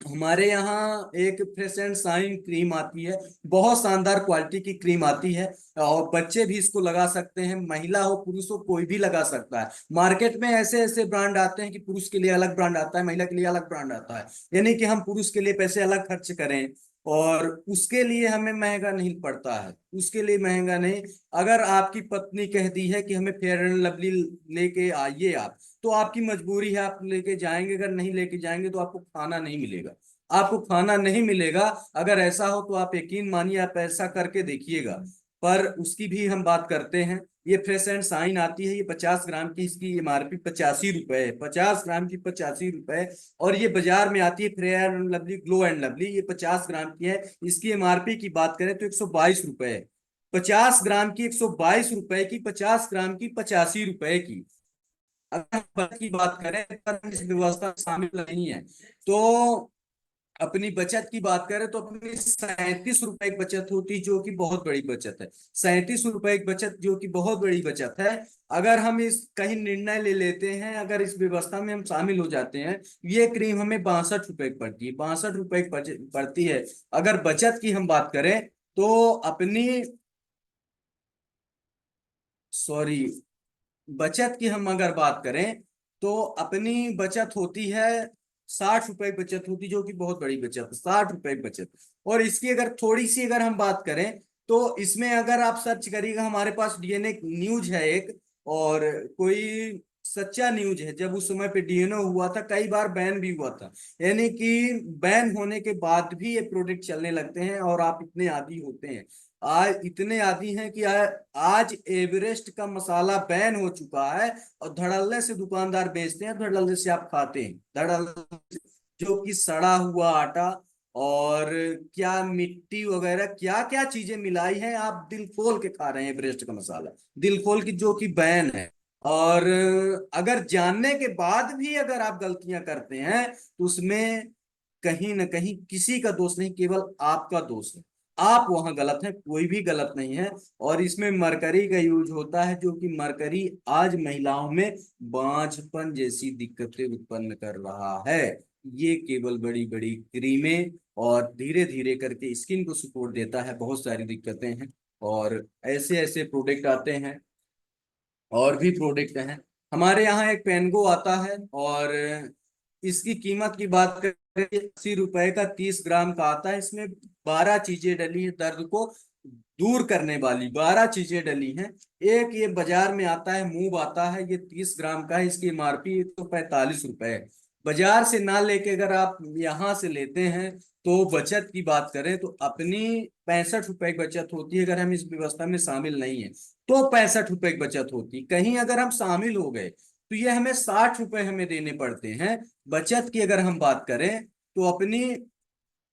S1: हमारे यहाँ एक फ्रेश एंड शाइन क्रीम आती है, बहुत शानदार क्वालिटी की क्रीम आती है। और बच्चे भी इसको लगा सकते हैं, महिला हो पुरुष हो कोई भी लगा सकता है। मार्केट में ऐसे ऐसे ब्रांड आते हैं कि पुरुष के लिए अलग ब्रांड आता है, महिला के लिए अलग ब्रांड आता है, यानी कि हम पुरुष के लिए पैसे अलग खर्च करें और उसके लिए हमें महंगा नहीं पड़ता है, उसके लिए महंगा नहीं। अगर आपकी पत्नी कह दी है कि हमें फेयर एंड लवली लेके आइए आप, तो आपकी मजबूरी है, आप लेके जाएंगे। अगर नहीं लेके जाएंगे तो आपको खाना नहीं मिलेगा, आपको खाना नहीं मिलेगा। अगर ऐसा हो तो आप यकीन मानिए, आप ऐसा करके देखिएगा। पर उसकी भी हम बात करते हैं। ये फ्रेश एंड शाइन आती है, ये 50 ग्राम की, इसकी एमआरपी 85 रुपए है, 50 ग्राम की 85 रुपए। और ये बाजार में आती है fair and lovely glow and lovely, ये 50 ग्राम की है। इसकी एमआरपी की बात करें तो 122 रुपए है। 50 ग्राम की 122 रुपए की, 50 ग्राम की 85 रुपए की। अगर हम बचत की बात करें पर हम इस व्यवस्था में शामिल नहीं है, तो अपनी बचत की बात करें तो अपनी 37 रुपए की बचत होती, जो कि बहुत बड़ी बचत है। 37 रुपए की बचत जो कि बहुत बड़ी बचत है। अगर हम इस कहीं निर्णय ले लेते हैं, अगर इस व्यवस्था में हम शामिल हो जाते हैं, ये क्रीम हमें 62 रुपए की पड़ती है, 62 रुपए की पड़ती है। अगर बचत की हम बात करें तो अपनी, सॉरी, बचत की हम अगर बात करें तो अपनी बचत होती है 60 रुपए की बचत होती, जो कि बहुत बड़ी बचत है, 60 रुपए की बचत। और इसकी अगर थोड़ी सी अगर हम बात करें तो इसमें अगर आप सर्च करिएगा, हमारे पास डीएनए न्यूज है एक, और कोई सच्चा न्यूज है। जब उस समय पे डीएनए हुआ था, कई बार बैन भी हुआ था, यानी कि बैन होने के बाद भी ये प्रोडक्ट चलने लगते हैं और आप इतने आदी होते हैं। आज इतने आदी हैं कि आज एवरेस्ट का मसाला बैन हो चुका है और धड़ल्ले से दुकानदार बेचते हैं, धड़ल्ले से आप खाते हैं, धड़ल्ले जो कि सड़ा हुआ आटा और क्या मिट्टी वगैरह क्या क्या चीजें मिलाई हैं, आप दिल खोल के खा रहे हैं एवरेस्ट का मसाला, दिल खोल की, जो कि बैन है। और अगर जानने के बाद भी अगर आप गलतियां करते हैं तो उसमें कहीं ना कहीं किसी का दोष नहीं, केवल आपका दोष है। आप वहां गलत हैं, कोई भी गलत नहीं है। और इसमें मरकरी का यूज होता है, जो कि मरकरी आज महिलाओं में बांझपन जैसी दिक्कतें उत्पन्न कर रहा है। ये केवल बड़ी बड़ी क्रीमें और धीरे धीरे करके स्किन को सपोर्ट देता है, बहुत सारी दिक्कतें हैं। और ऐसे ऐसे प्रोडक्ट आते हैं, और भी प्रोडक्ट हैं। हमारे यहाँ एक पेनगो आता है, और इसकी कीमत की बात करें 80 रुपए का 30 ग्राम का आता है। इसमें 12 चीजें डली है दर्द को दूर करने वाली 12 चीजें डली हैं। एक ये बाजार में आता है, मूव आता है, ये 30 ग्राम का है, इसकी एमआरपी तो 45 रुपए है। बाजार से ना लेके अगर आप यहाँ से लेते हैं तो बचत की बात करें तो अपनी 65 रुपए की बचत होती है। अगर हम इस व्यवस्था में शामिल नहीं है तो 65 रुपए की बचत होती है। कहीं अगर हम शामिल हो गए तो ये हमें 60 रुपए हमें देने पड़ते हैं। बचत की अगर हम बात करें तो अपनी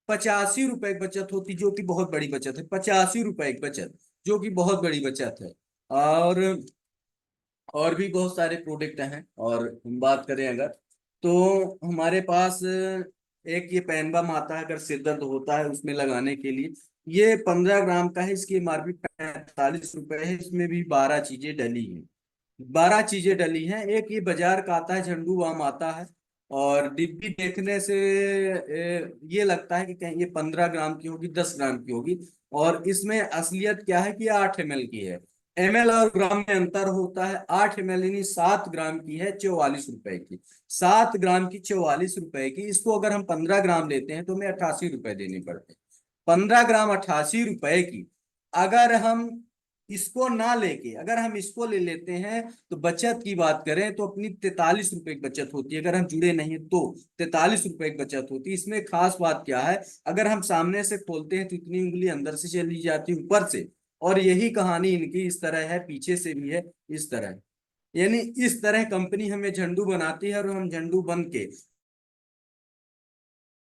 S1: 85 रुपए की बचत होती, जो कि बहुत बड़ी बचत है। 85 रुपए की बचत जो कि बहुत बड़ी बचत है। और भी बहुत सारे प्रोडक्ट हैं। और हम बात करें अगर तो हमारे पास एक ये पैनबम आता है, अगर सिर दर्द होता है उसमें लगाने के लिए। ये 15 ग्राम का है, इसकी एमआरपी 45 रुपए है। इसमें भी 12 चीजें डली हैं। 12 चीजें डली हैं। एक ये बाजार का आता है, झंडू बाम आता है। और डिब्बी देखने से ये लगता है कि कहीं ये 15 ग्राम की होगी, 10 ग्राम की होगी। और इसमें असलियत क्या है कि ये 8 ml की है। ml और ग्राम में अंतर होता है। 8 ml यानी 7 ग्राम की है, 44 रुपए की। 7 ग्राम की 44 रुपए की। इसको अगर हम 15 ग्राम लेते हैं तो हमें 88 रुपए देने पड़ते हैं। 15 ग्राम 88 रुपए की। अगर हम इसको ना लेके अगर हम इसको ले लेते हैं तो बचत की बात करें तो अपनी 43 रुपए की बचत होती है। अगर हम जुड़े नहीं तो 43 रुपए की बचत होती है। इसमें खास बात क्या है, अगर हम सामने से खोलते हैं तो इतनी उंगली अंदर से चली जाती है ऊपर से। और यही कहानी इनकी इस तरह है, पीछे से भी है इस तरह। यानी इस तरह कंपनी हमें झंडू बनाती है और हम झंडू बन के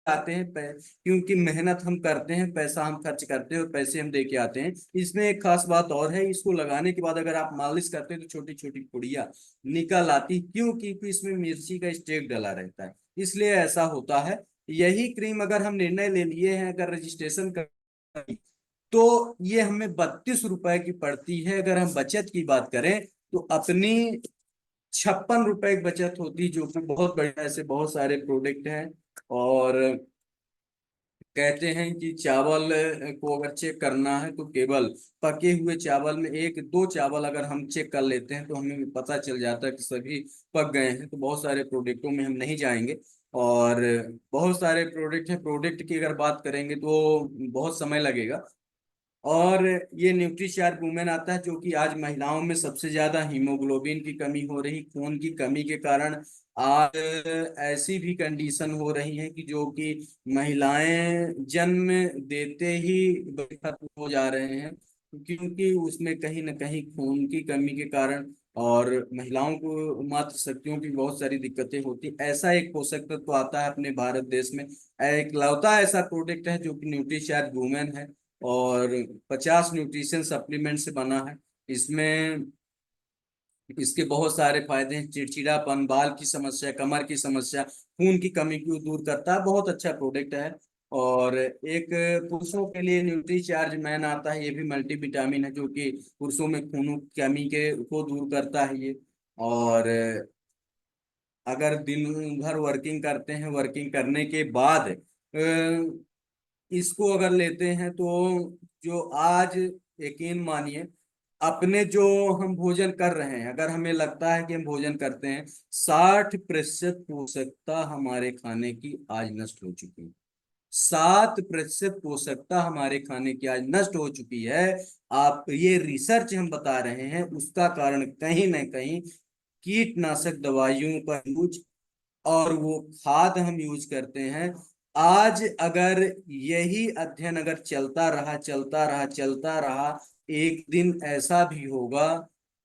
S1: आते हैं। क्योंकि मेहनत हम करते हैं, पैसा हम खर्च करते हैं और पैसे हम दे के आते हैं। इसमें एक खास बात और है, इसको लगाने के बाद अगर आप मालिश करते हैं तो छोटी छोटी पुड़िया निकल आती। क्यों? क्योंकि इसमें मिर्ची का स्टेक डला रहता है, इसलिए ऐसा होता है। यही क्रीम अगर हम निर्णय ले लिए हैं, अगर रजिस्ट्रेशन कर तो ये हमें 32 रुपए की पड़ती है। अगर हम बचत की बात करें तो अपनी 56 रुपए की बचत होती, जो कि बहुत बढ़िया। ऐसे बहुत सारे प्रोडक्ट हैं। और कहते हैं कि चावल को अगर चेक करना है तो केवल पके हुए चावल में एक दो चावल अगर हम चेक कर लेते हैं तो हमें पता चल जाता है कि सभी पक गए हैं। तो बहुत सारे प्रोडक्टों में हम नहीं जाएंगे। और बहुत सारे प्रोडक्ट हैं, प्रोडक्ट की अगर बात करेंगे तो बहुत समय लगेगा। और ये न्यूट्रीचार्ज वुमेन आता है, जो कि आज महिलाओं में सबसे ज्यादा हीमोग्लोबिन की कमी हो रही, खून की कमी के कारण आज ऐसी भी कंडीशन हो रही है कि जो कि महिलाएं जन्म देते ही खत्म हो जा रहे हैं। क्योंकि उसमें कहीं ना कहीं खून की कमी के कारण और महिलाओं को मातृ शक्तियों की बहुत सारी दिक्कतें होती। ऐसा एक पोषक तत्व तो आता है अपने भारत देश में, एक लौता ऐसा प्रोडक्ट है जो कि न्यूट्रीचार्ज वुमेन है। और 50 न्यूट्रिशन सप्लीमेंट से बना है। इसमें इसके बहुत सारे फायदे हैं। चिड़चिड़ापन, बाल की समस्या, कमर की समस्या, खून की कमी को दूर करता है। बहुत अच्छा प्रोडक्ट है। और एक पुरुषों के लिए न्यूट्रीचार्ज मैन आता है, ये भी मल्टी विटामिन है, जो कि पुरुषों में खून की कमी के को दूर करता है ये। और अगर दिन भर वर्किंग करते हैं, वर्किंग करने के बाद इसको अगर लेते हैं तो जो आज यकीन मानिए अपने जो हम भोजन कर रहे हैं, अगर हमें लगता है कि हम भोजन करते हैं, 60% पोषकता हमारे खाने की आज नष्ट हो चुकी है। 7% पोषकता हमारे खाने की आज नष्ट हो चुकी है। आप ये रिसर्च हम बता रहे हैं, उसका कारण कहीं ना कहीं कीटनाशक दवाइयों का यूज और वो खाद हम यूज करते हैं। आज अगर यही अध्ययन अगर चलता रहा चलता रहा चलता रहा, एक दिन ऐसा भी होगा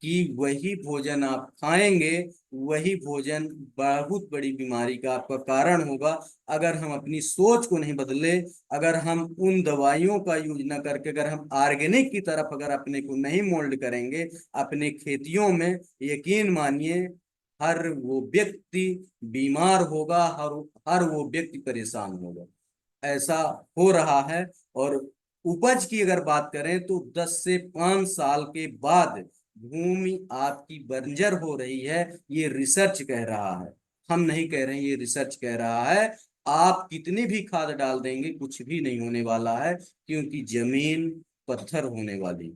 S1: कि वही भोजन आप खाएंगे, वही भोजन बहुत बड़ी बीमारी का आपका कारण होगा। अगर हम अपनी सोच को नहीं बदले, अगर हम उन दवाइयों का यूज न करके अगर हम ऑर्गेनिक की तरफ अगर अपने को नहीं मोल्ड करेंगे अपने खेतियों में, यकीन मानिए हर वो व्यक्ति बीमार होगा, हर हर वो व्यक्ति परेशान होगा। ऐसा हो रहा है। और उपज की अगर बात करें तो 10 से 5 साल के बाद भूमि आपकी बंजर हो रही है, ये रिसर्च कह रहा है। हम नहीं कह रहे हैं, ये रिसर्च कह रहा है। आप कितनी भी खाद डाल देंगे कुछ भी नहीं होने वाला है, क्योंकि जमीन पत्थर होने वाली।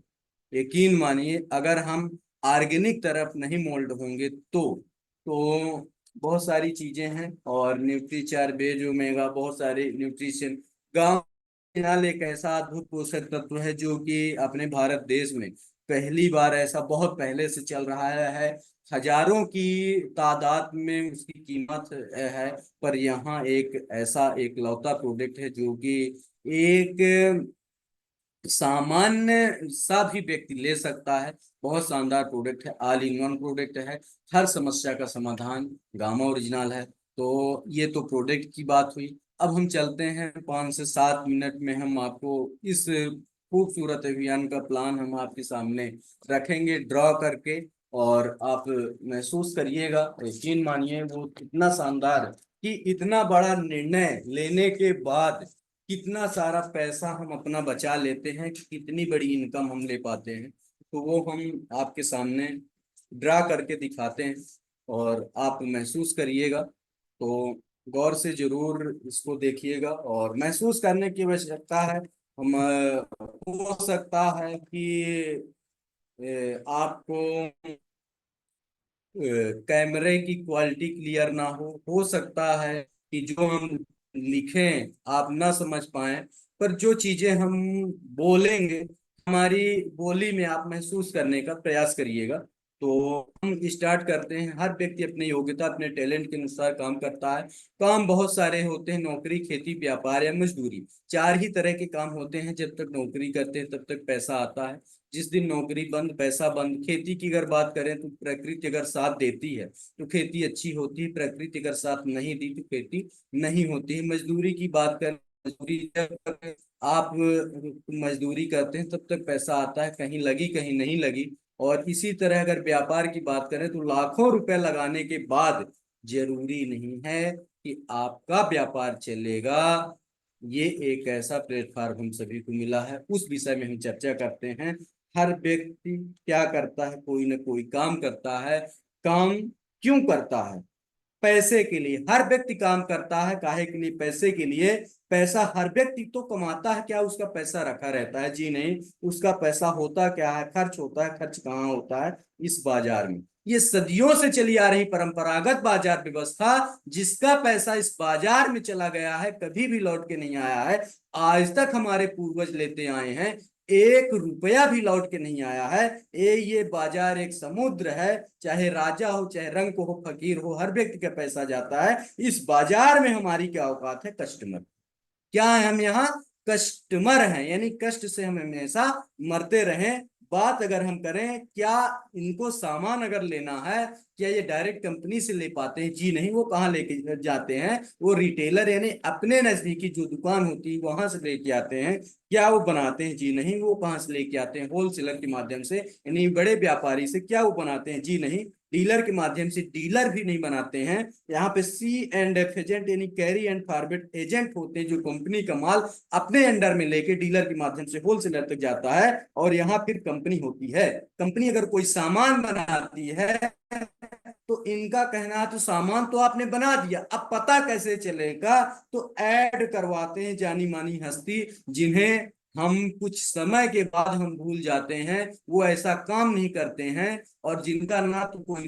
S1: यकीन मानिए अगर हम ऑर्गेनिक तरफ नहीं मोल्ड होंगे तो बहुत सारी चीजें हैं। और न्यूट्रीचार बेज ओमेगा, बहुत सारे न्यूट्रिशन गांव फिनाल एक ऐसा अद्भुत पोषक तत्व है जो कि अपने भारत देश में पहली बार, ऐसा बहुत पहले से चल रहा है। हजारों की तादाद में उसकी कीमत है, पर यहाँ एक ऐसा एक लौता प्रोडक्ट है जो कि एक सामान्य सा भी व्यक्ति ले सकता है। बहुत शानदार प्रोडक्ट है, ऑल इन वन प्रोडक्ट है, हर समस्या का समाधान गामा ओरिजिनल है। तो ये तो प्रोडक्ट की बात हुई। अब हम चलते हैं 5 से 7 मिनट में हम आपको इस खूबसूरत अभियान का प्लान हम आपके सामने रखेंगे ड्रॉ करके, और आप महसूस करिएगा। यकीन मानिए वो इतना शानदार कि इतना बड़ा निर्णय लेने के बाद कितना सारा पैसा हम अपना बचा लेते हैं, कितनी बड़ी इनकम हम ले पाते हैं, तो वो हम आपके सामने ड्रा करके दिखाते हैं और आप महसूस करिएगा। तो गौर से जरूर इसको देखिएगा और महसूस करने की आवश्यकता है। हम हो सकता है कि आपको कैमरे की क्वालिटी क्लियर ना हो सकता है कि जो हम लिखें आप ना समझ पाए, पर जो चीजें हम बोलेंगे हमारी बोली में आप महसूस करने का प्रयास करिएगा। तो हम स्टार्ट करते हैं। हर व्यक्ति अपने योग्यता अपने टैलेंट के अनुसार काम करता है। काम बहुत सारे होते हैं, नौकरी, खेती, व्यापार या मजदूरी, 4 ही तरह के काम होते हैं। जब तक नौकरी करते हैं तब तक पैसा आता है, जिस दिन नौकरी बंद पैसा बंद। खेती की अगर बात करें तो प्रकृति अगर साथ देती है तो खेती अच्छी होती है, प्रकृति अगर साथ नहीं दी तो खेती नहीं होती है। मजदूरी की बात करें, मजदूरी जब तक आप मजदूरी करते हैं तब तक पैसा आता है, कहीं लगी कहीं नहीं लगी। और इसी तरह अगर व्यापार की बात करें तो लाखों रुपए लगाने के बाद जरूरी नहीं है कि आपका व्यापार चलेगा। ये एक ऐसा प्लेटफॉर्म हम सभी को मिला है, उस विषय में हम चर्चा करते हैं। हर व्यक्ति क्या करता है, कोई ना कोई काम करता है। काम क्यों करता है? पैसे के लिए। हर व्यक्ति काम करता है, काहे के लिए? पैसे के लिए। पैसा हर व्यक्ति तो कमाता है, क्या उसका पैसा रखा रहता है? जी नहीं। उसका पैसा होता क्या है? खर्च होता है। खर्च कहाँ होता है? इस बाजार में। ये सदियों से चली आ रही परंपरागत बाजार व्यवस्था, जिसका पैसा इस बाजार में चला गया है, कभी भी लौट के नहीं आया है। आज तक हमारे पूर्वज लेते आए हैं, 1 रुपया भी लौट के नहीं आया है। ये बाजार एक समुद्र है, चाहे राजा हो चाहे रंक हो फकीर हो, हर व्यक्ति का पैसा जाता है इस बाजार में। हमारी क्या औकात है? कस्टमर। क्या है? हम यहाँ कस्टमर हैं, यानी कष्ट से हम हमेशा मरते रहें। बात अगर हम करें, क्या इनको सामान अगर लेना है, क्या ये डायरेक्ट कंपनी से ले पाते हैं? जी नहीं। वो कहाँ लेके जाते हैं? वो रिटेलर यानी अपने नजदीकी जो दुकान होती है वहां से लेके आते हैं। क्या वो बनाते हैं? जी नहीं। वो कहाँ से लेके आते हैं? होलसेलर के माध्यम से, यानी बड़े व्यापारी से। क्या वो बनाते हैं? जी नहीं। डीलर के माध्यम से। डीलर भी नहीं बनाते हैं। यहाँ पे C&F एजेंट यानी कैरी एंड फॉरवर्ड एजेंट होते हैं, जो कंपनी का माल अपने अंडर में लेके डीलर के माध्यम से होलसेलर तक जाता है, और यहाँ फिर कंपनी होती है। कंपनी अगर कोई सामान बनाती है तो इनका कहना है तो सामान तो आपने बना दिया, अब पता कैसे चलेगा? तो ऐड करवाते हैं जानी मानी हस्ती, जिन्हें हम कुछ समय के बाद हम भूल जाते हैं। वो ऐसा काम नहीं करते हैं, और जिनका ना तो कोई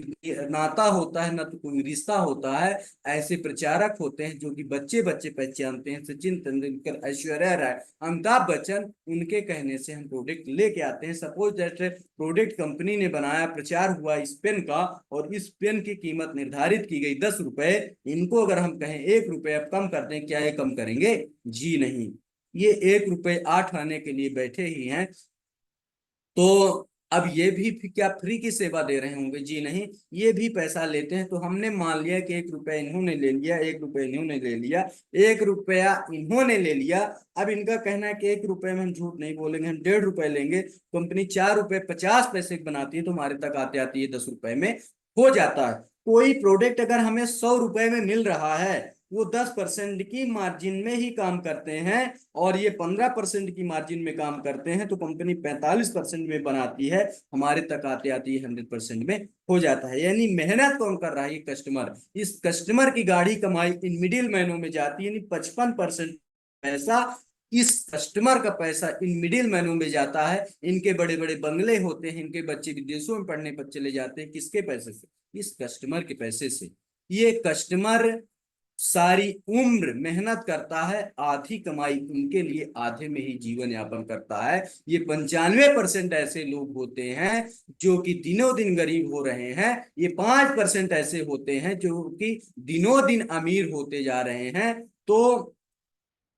S1: नाता होता है ना तो कोई रिश्ता होता है। ऐसे प्रचारक होते हैं जो कि बच्चे बच्चे पहचानते हैं, सचिन तेंदुलकर, ऐश्वर्या राय, अमिताभ बच्चन। उनके कहने से हम प्रोडक्ट लेके आते हैं। सपोज दैट प्रोडक्ट कंपनी ने बनाया, प्रचार हुआ इस पेन का, और इस पेन की कीमत निर्धारित की गई 10 रुपए। इनको अगर हम कहें 1 रुपए अब कम कर दें, क्या ये कम करेंगे? जी नहीं। ये 1 रुपए 8 आने के लिए बैठे ही हैं। तो अब ये भी क्या फ्री की सेवा दे रहे होंगे? जी नहीं। ये भी पैसा लेते हैं। तो हमने मान लिया कि 1 रुपया इन्होंने ले लिया, 1 रुपया इन्होंने ले लिया, 1 रुपया इन्होंने ले लिया। अब इनका कहना है कि 1 रुपये में हम झूठ नहीं बोलेंगे, हम 1.5 रुपए लेंगे। कंपनी 4 रुपए 50 पैसे की बनाती है तो हमारे तक आते आती है 10 रुपए में हो जाता है। कोई प्रोडक्ट अगर हमें 100 रुपए में मिल रहा है, वो 10% की मार्जिन में ही काम करते हैं, और ये 15% की मार्जिन में काम करते हैं, तो कंपनी 45% में बनाती है, हमारे तक आते आती है 100% में हो जाता है। यानी मेहनत कौन कर रहा है? कस्टमर। इस कस्टमर की गाढ़ी कमाई इन मिडिल मैनों में जाती है, यानी 55% पैसा इस कस्टमर का पैसा इन मिडिल मैनों में जाता है। इनके बड़े बड़े बंगले होते हैं, इनके बच्चे विदेशों में पढ़ने पर चले जाते हैं, किसके पैसे से? इस कस्टमर के पैसे से। ये कस्टमर सारी उम्र मेहनत करता है, आधी कमाई उनके लिए आधे में ही जीवन यापन करता है। ये 95% ऐसे लोग होते हैं जो कि दिनों दिन गरीब हो रहे हैं। ये 5% ऐसे होते हैं जो कि दिनों दिन अमीर होते जा रहे हैं। तो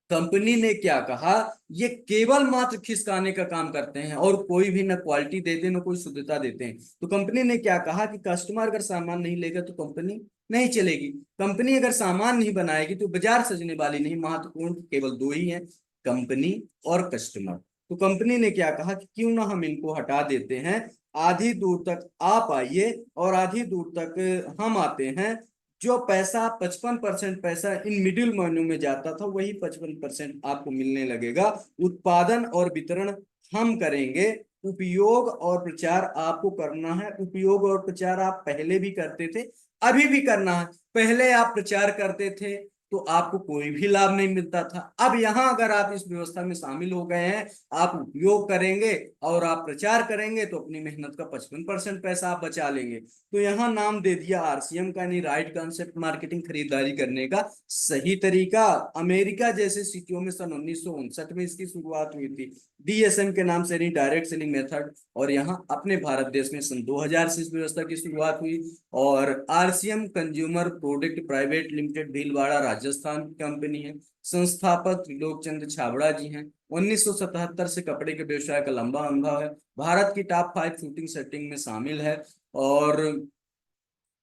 S1: कंपनी ने क्या कहा, ये केवल मात्र खिसकाने का काम करते हैं और कोई भी ना क्वालिटी देते ना कोई शुद्धता देते हैं। तो कंपनी ने क्या कहा कि कस्टमर अगर सामान नहीं लेगा तो कंपनी नहीं चलेगी। कंपनी अगर सामान नहीं बनाएगी तो बाजार सजने वाली नहीं। महत्वपूर्ण केवल दो ही हैं, कंपनी और कस्टमर। तो कंपनी ने क्या कहा कि क्यों ना हम इनको हटा देते हैं, आधी दूर तक आप आइए और आधी दूर तक हम आते हैं। जो पैसा 55% पैसा इन मिडिल मैनों में जाता था, वही 55% आपको मिलने लगेगा। उत्पादन और वितरण हम करेंगे, उपयोग और प्रचार आपको करना है। उपयोग और प्रचार आप पहले भी करते थे, अभी भी करना है। पहले आप प्रचार करते थे तो आपको कोई भी लाभ नहीं मिलता था। अब यहां अगर आप इस व्यवस्था में शामिल हो गए हैं, आप उपयोग करेंगे और आप प्रचार करेंगे तो अपनी मेहनत का 55% पैसा आप बचा लेंगे। तो यहाँ नाम दे दिया आरसीएम का, नहीं राइट कंसेप्ट मार्केटिंग, खरीदारी करने का सही तरीका। अमेरिका जैसे सिटियों में सन 1959 में इसकी शुरुआत हुई थी, डीएसएम के नाम से, नहीं डायरेक्ट सेलिंग मेथड। और यहाँ अपने भारत देश में सन 2000 से इस व्यवस्था की शुरुआत हुई। और RCM consumer product private limited Bhilwara Rajasthan की कंपनी है। संस्थापक त्रिलोकचंद छाबड़ा जी हैं। 1977 से कपड़े के व्यवसाय का लंबा अनुभव है। भारत की टॉप 5 शूटिंग सेटिंग में शामिल है। और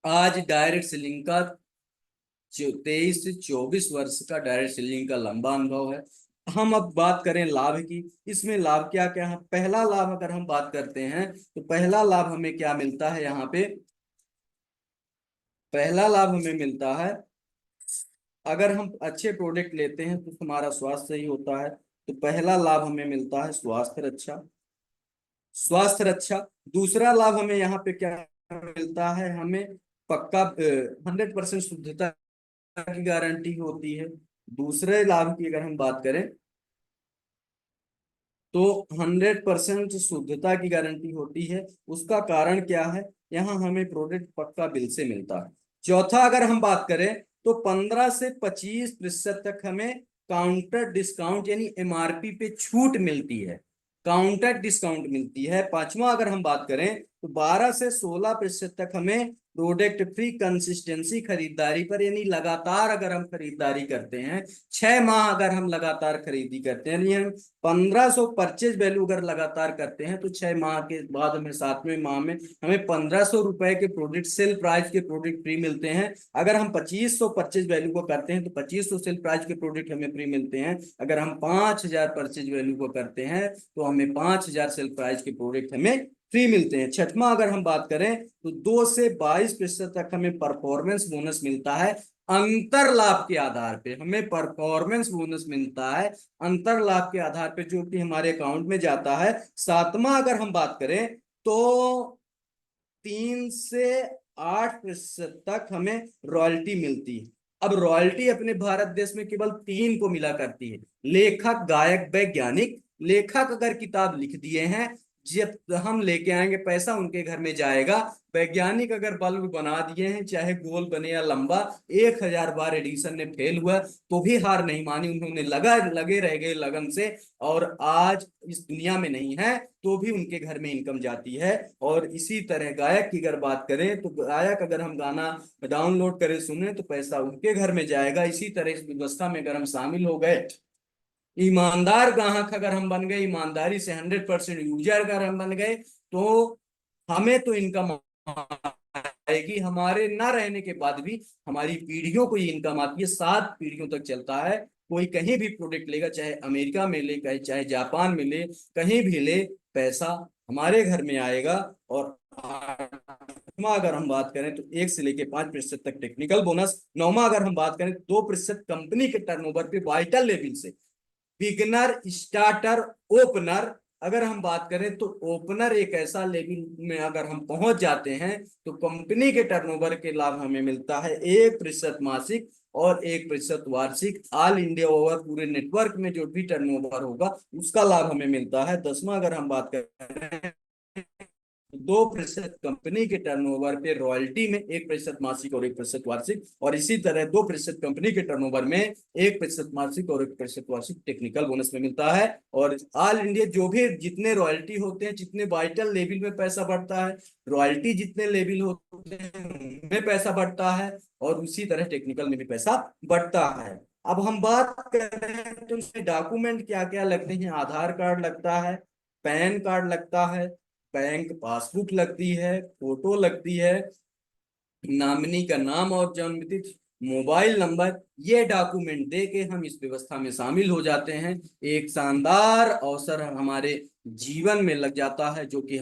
S1: आज डायरेक्ट सेलिंग का 23 से 24 वर्ष का डायरेक्ट सेलिंग का लंबा अनुभव है। हम अब बात करें लाभ की। इसमें लाभ क्या क्या है। पहला लाभ अगर हम बात करते हैं तो पहला लाभ हमें क्या मिलता है, यहाँ पे पहला लाभ हमें मिलता है, अगर हम अच्छे प्रोडक्ट लेते हैं तो हमारा स्वास्थ्य सही होता है। तो पहला लाभ हमें मिलता है स्वास्थ्य रक्षा, स्वास्थ्य रक्षा। दूसरा लाभ हमें यहाँ पे क्या मिलता है, हमें पक्का 100% शुद्धता की गारंटी होती है। दूसरे लाभ की अगर हम बात करें तो 100% शुद्धता की गारंटी होती है। उसका कारण क्या है, यहाँ हमें प्रोडक्ट पक्का बिल से मिलता है। चौथा अगर हम बात करें तो 15 से 25% तक हमें काउंटर डिस्काउंट यानी एमआरपी पे छूट मिलती है, काउंटर डिस्काउंट मिलती है। पांचवा अगर हम बात करें तो 12 से 16% तक हमें प्रोडक्ट फ्री कंसिस्टेंसी खरीदारी पर, यानी लगातार अगर हम खरीदारी करते हैं, 6 माह अगर हम लगातार खरीदी करते हैं, यानी हम 1500 परचेज वैल्यू अगर लगातार करते हैं तो 6 माह के बाद हमें 7वें माह में हमें 1500 रुपए के प्रोडक्ट सेल प्राइस के प्रोडक्ट फ्री मिलते हैं। अगर हम 2500 परचेज वैल्यू को करते हैं तो 2500 सेल प्राइस के प्रोडक्ट हमें फ्री मिलते हैं। अगर हम 5000 परचेज वैल्यू को करते हैं तो हमें 5000 सेल प्राइस के प्रोडक्ट हमें फ्री मिलते हैं। छठवां अगर हम बात करें तो 2 से 22% तक हमें परफॉर्मेंस बोनस मिलता है। अंतर लाभ के आधार पे हमें परफॉर्मेंस बोनस मिलता है, अंतर लाभ के आधार पे जो कि हमारे अकाउंट में जाता है। सातवां अगर हम बात करें तो 3 से 8% तक हमें रॉयल्टी मिलती है। अब रॉयल्टी अपने भारत देश में केवल 3 को मिला करती है, लेखक गायक वैज्ञानिक। लेखक अगर किताब लिख दिए हैं, जब हम लेके आएंगे पैसा उनके घर में जाएगा। वैज्ञानिक अगर बल्ब बना दिए हैं, चाहे गोल बने या लंबा, 1000 बार एडिशन ने फेल हुआ तो भी हार नहीं मानी, उन्होंने लगे रह गए लगन से। और आज इस दुनिया में नहीं है तो भी उनके घर में इनकम जाती है। और इसी तरह गायक की अगर बात करें तो गायक अगर हम गाना डाउनलोड करें सुने तो पैसा उनके घर में जाएगा। इसी तरह इस व्यवस्था में अगर हम शामिल हो गए, ईमानदार ग्राहक अगर हम बन गए, ईमानदारी से 100% यूजर अगर हम बन गए, तो हमें तो इनकम आएगी। हमारे ना रहने के बाद भी हमारी पीढ़ियों को ये इनकम आती है, 7 पीढ़ियों तक चलता है। कोई कहीं भी प्रोडक्ट लेगा, चाहे अमेरिका में ले, चाहे जापान में ले, कहीं भी ले, पैसा हमारे घर में आएगा। और आठवां अगर हम बात करें तो 1 से लेकर 5% तक टेक्निकल बोनस। नौवां अगर हम बात करें 2% कंपनी के टर्नओवर पे वाइटल लेवल से। बिगनर, स्टार्टर, ओपनर अगर हम बात करें तो ओपनर एक ऐसा लेवल में अगर हम पहुंच जाते हैं तो कंपनी के टर्नओवर के लाभ हमें मिलता है 1% मासिक और 1% वार्षिक। ऑल इंडिया ओवर पूरे नेटवर्क में जो भी टर्नओवर होगा उसका लाभ हमें मिलता है। 10वां अगर हम बात करें 2% कंपनी के टर्नओवर पे रॉयल्टी में, 1% मासिक और 1% वार्षिक, और इसी तरह 2% कंपनी के टर्नओवर में 1% मासिक और 1% वार्षिक टेक्निकल बोनस में मिलता है। और ऑल इंडिया जो भी जितने रॉयल्टी होते हैं, जितने वाइटल लेवल में पैसा बढ़ता है, रॉयल्टी जितने लेवल होते हैं उनमें पैसा बढ़ता है, और उसी तरह टेक्निकल में भी पैसा बढ़ता है। अब हम बात करें तो इसमें डॉक्यूमेंट क्या क्या लगते हैं। आधार कार्ड लगता है, पैन कार्ड लगता है, बैंक पासबुक लगती है, फोटो लगती है, नॉमिनी का नाम और जन्मतिथि, मोबाइल नंबर, ये डॉक्यूमेंट दे के हम इस व्यवस्था में शामिल हो जाते हैं। एक शानदार अवसर हमारे जीवन में लग जाता है, जो कि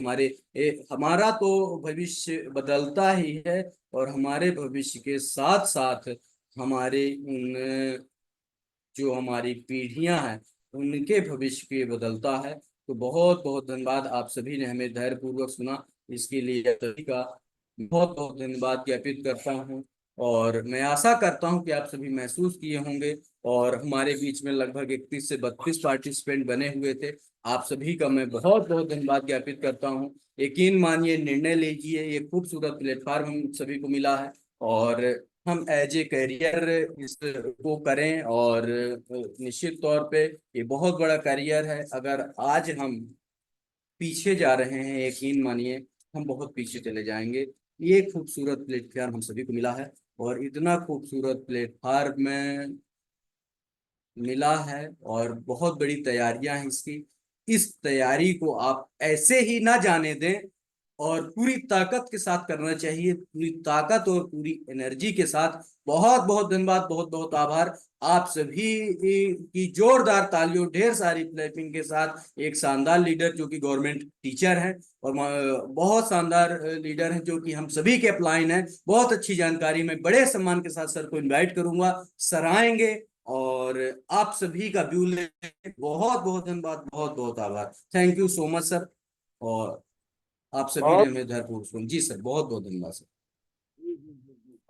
S1: हमारा तो भविष्य बदलता ही है, और हमारे भविष्य के साथ साथ हमारे जो हमारी पीढ़ियां हैं उनके भविष्य के बदलता है। तो बहुत बहुत धन्यवाद, आप सभी ने हमें धैर्य पूर्वक सुना, इसके लिए आप सभी का बहुत बहुत धन्यवाद ज्ञापित करता हूँ। और मैं आशा करता हूँ कि आप सभी महसूस किए होंगे, और हमारे बीच में लगभग 31 से 32 पार्टिसिपेंट बने हुए थे। आप सभी का मैं बहुत बहुत धन्यवाद ज्ञापित करता हूँ। यकीन मानिए, निर्णय लीजिए, ये खूबसूरत प्लेटफॉर्म हम सभी को मिला है, और हम एज ए करियर इसको करें। और निश्चित तौर पे ये बहुत बड़ा करियर है। अगर आज हम पीछे जा रहे हैं, यकीन मानिए हम बहुत पीछे चले जाएंगे। ये खूबसूरत प्लेटफॉर्म हम सभी को मिला है, और इतना खूबसूरत प्लेटफॉर्म में मिला है, और बहुत बड़ी तैयारियां हैं इसकी। इस तैयारी को आप ऐसे ही ना जाने दें, और पूरी ताकत के साथ करना चाहिए, पूरी ताकत और पूरी एनर्जी के साथ। बहुत बहुत धन्यवाद, बहुत बहुत आभार आप सभी की जोरदार तालियों, ढेर सारी क्लैपिंग के साथ। एक शानदार लीडर जो कि गवर्नमेंट टीचर है, और बहुत शानदार लीडर हैं जो कि हम सभी के अपलाइन हैं। बहुत अच्छी जानकारी, मैं बड़े सम्मान के साथ सर को इनवाइट करूंगा, सराहेंगे, और आप सभी का व्यू ले। बहुत बहुत धन्यवाद, बहुत बहुत आभार, thank you so much sir. और आप सभी ने
S2: बहुत
S1: हमें धैर्यपूर्वक सुन। जी सर, बहुत बहुत धन्यवाद सर।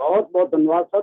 S2: बहुत बहुत धन्यवाद सर।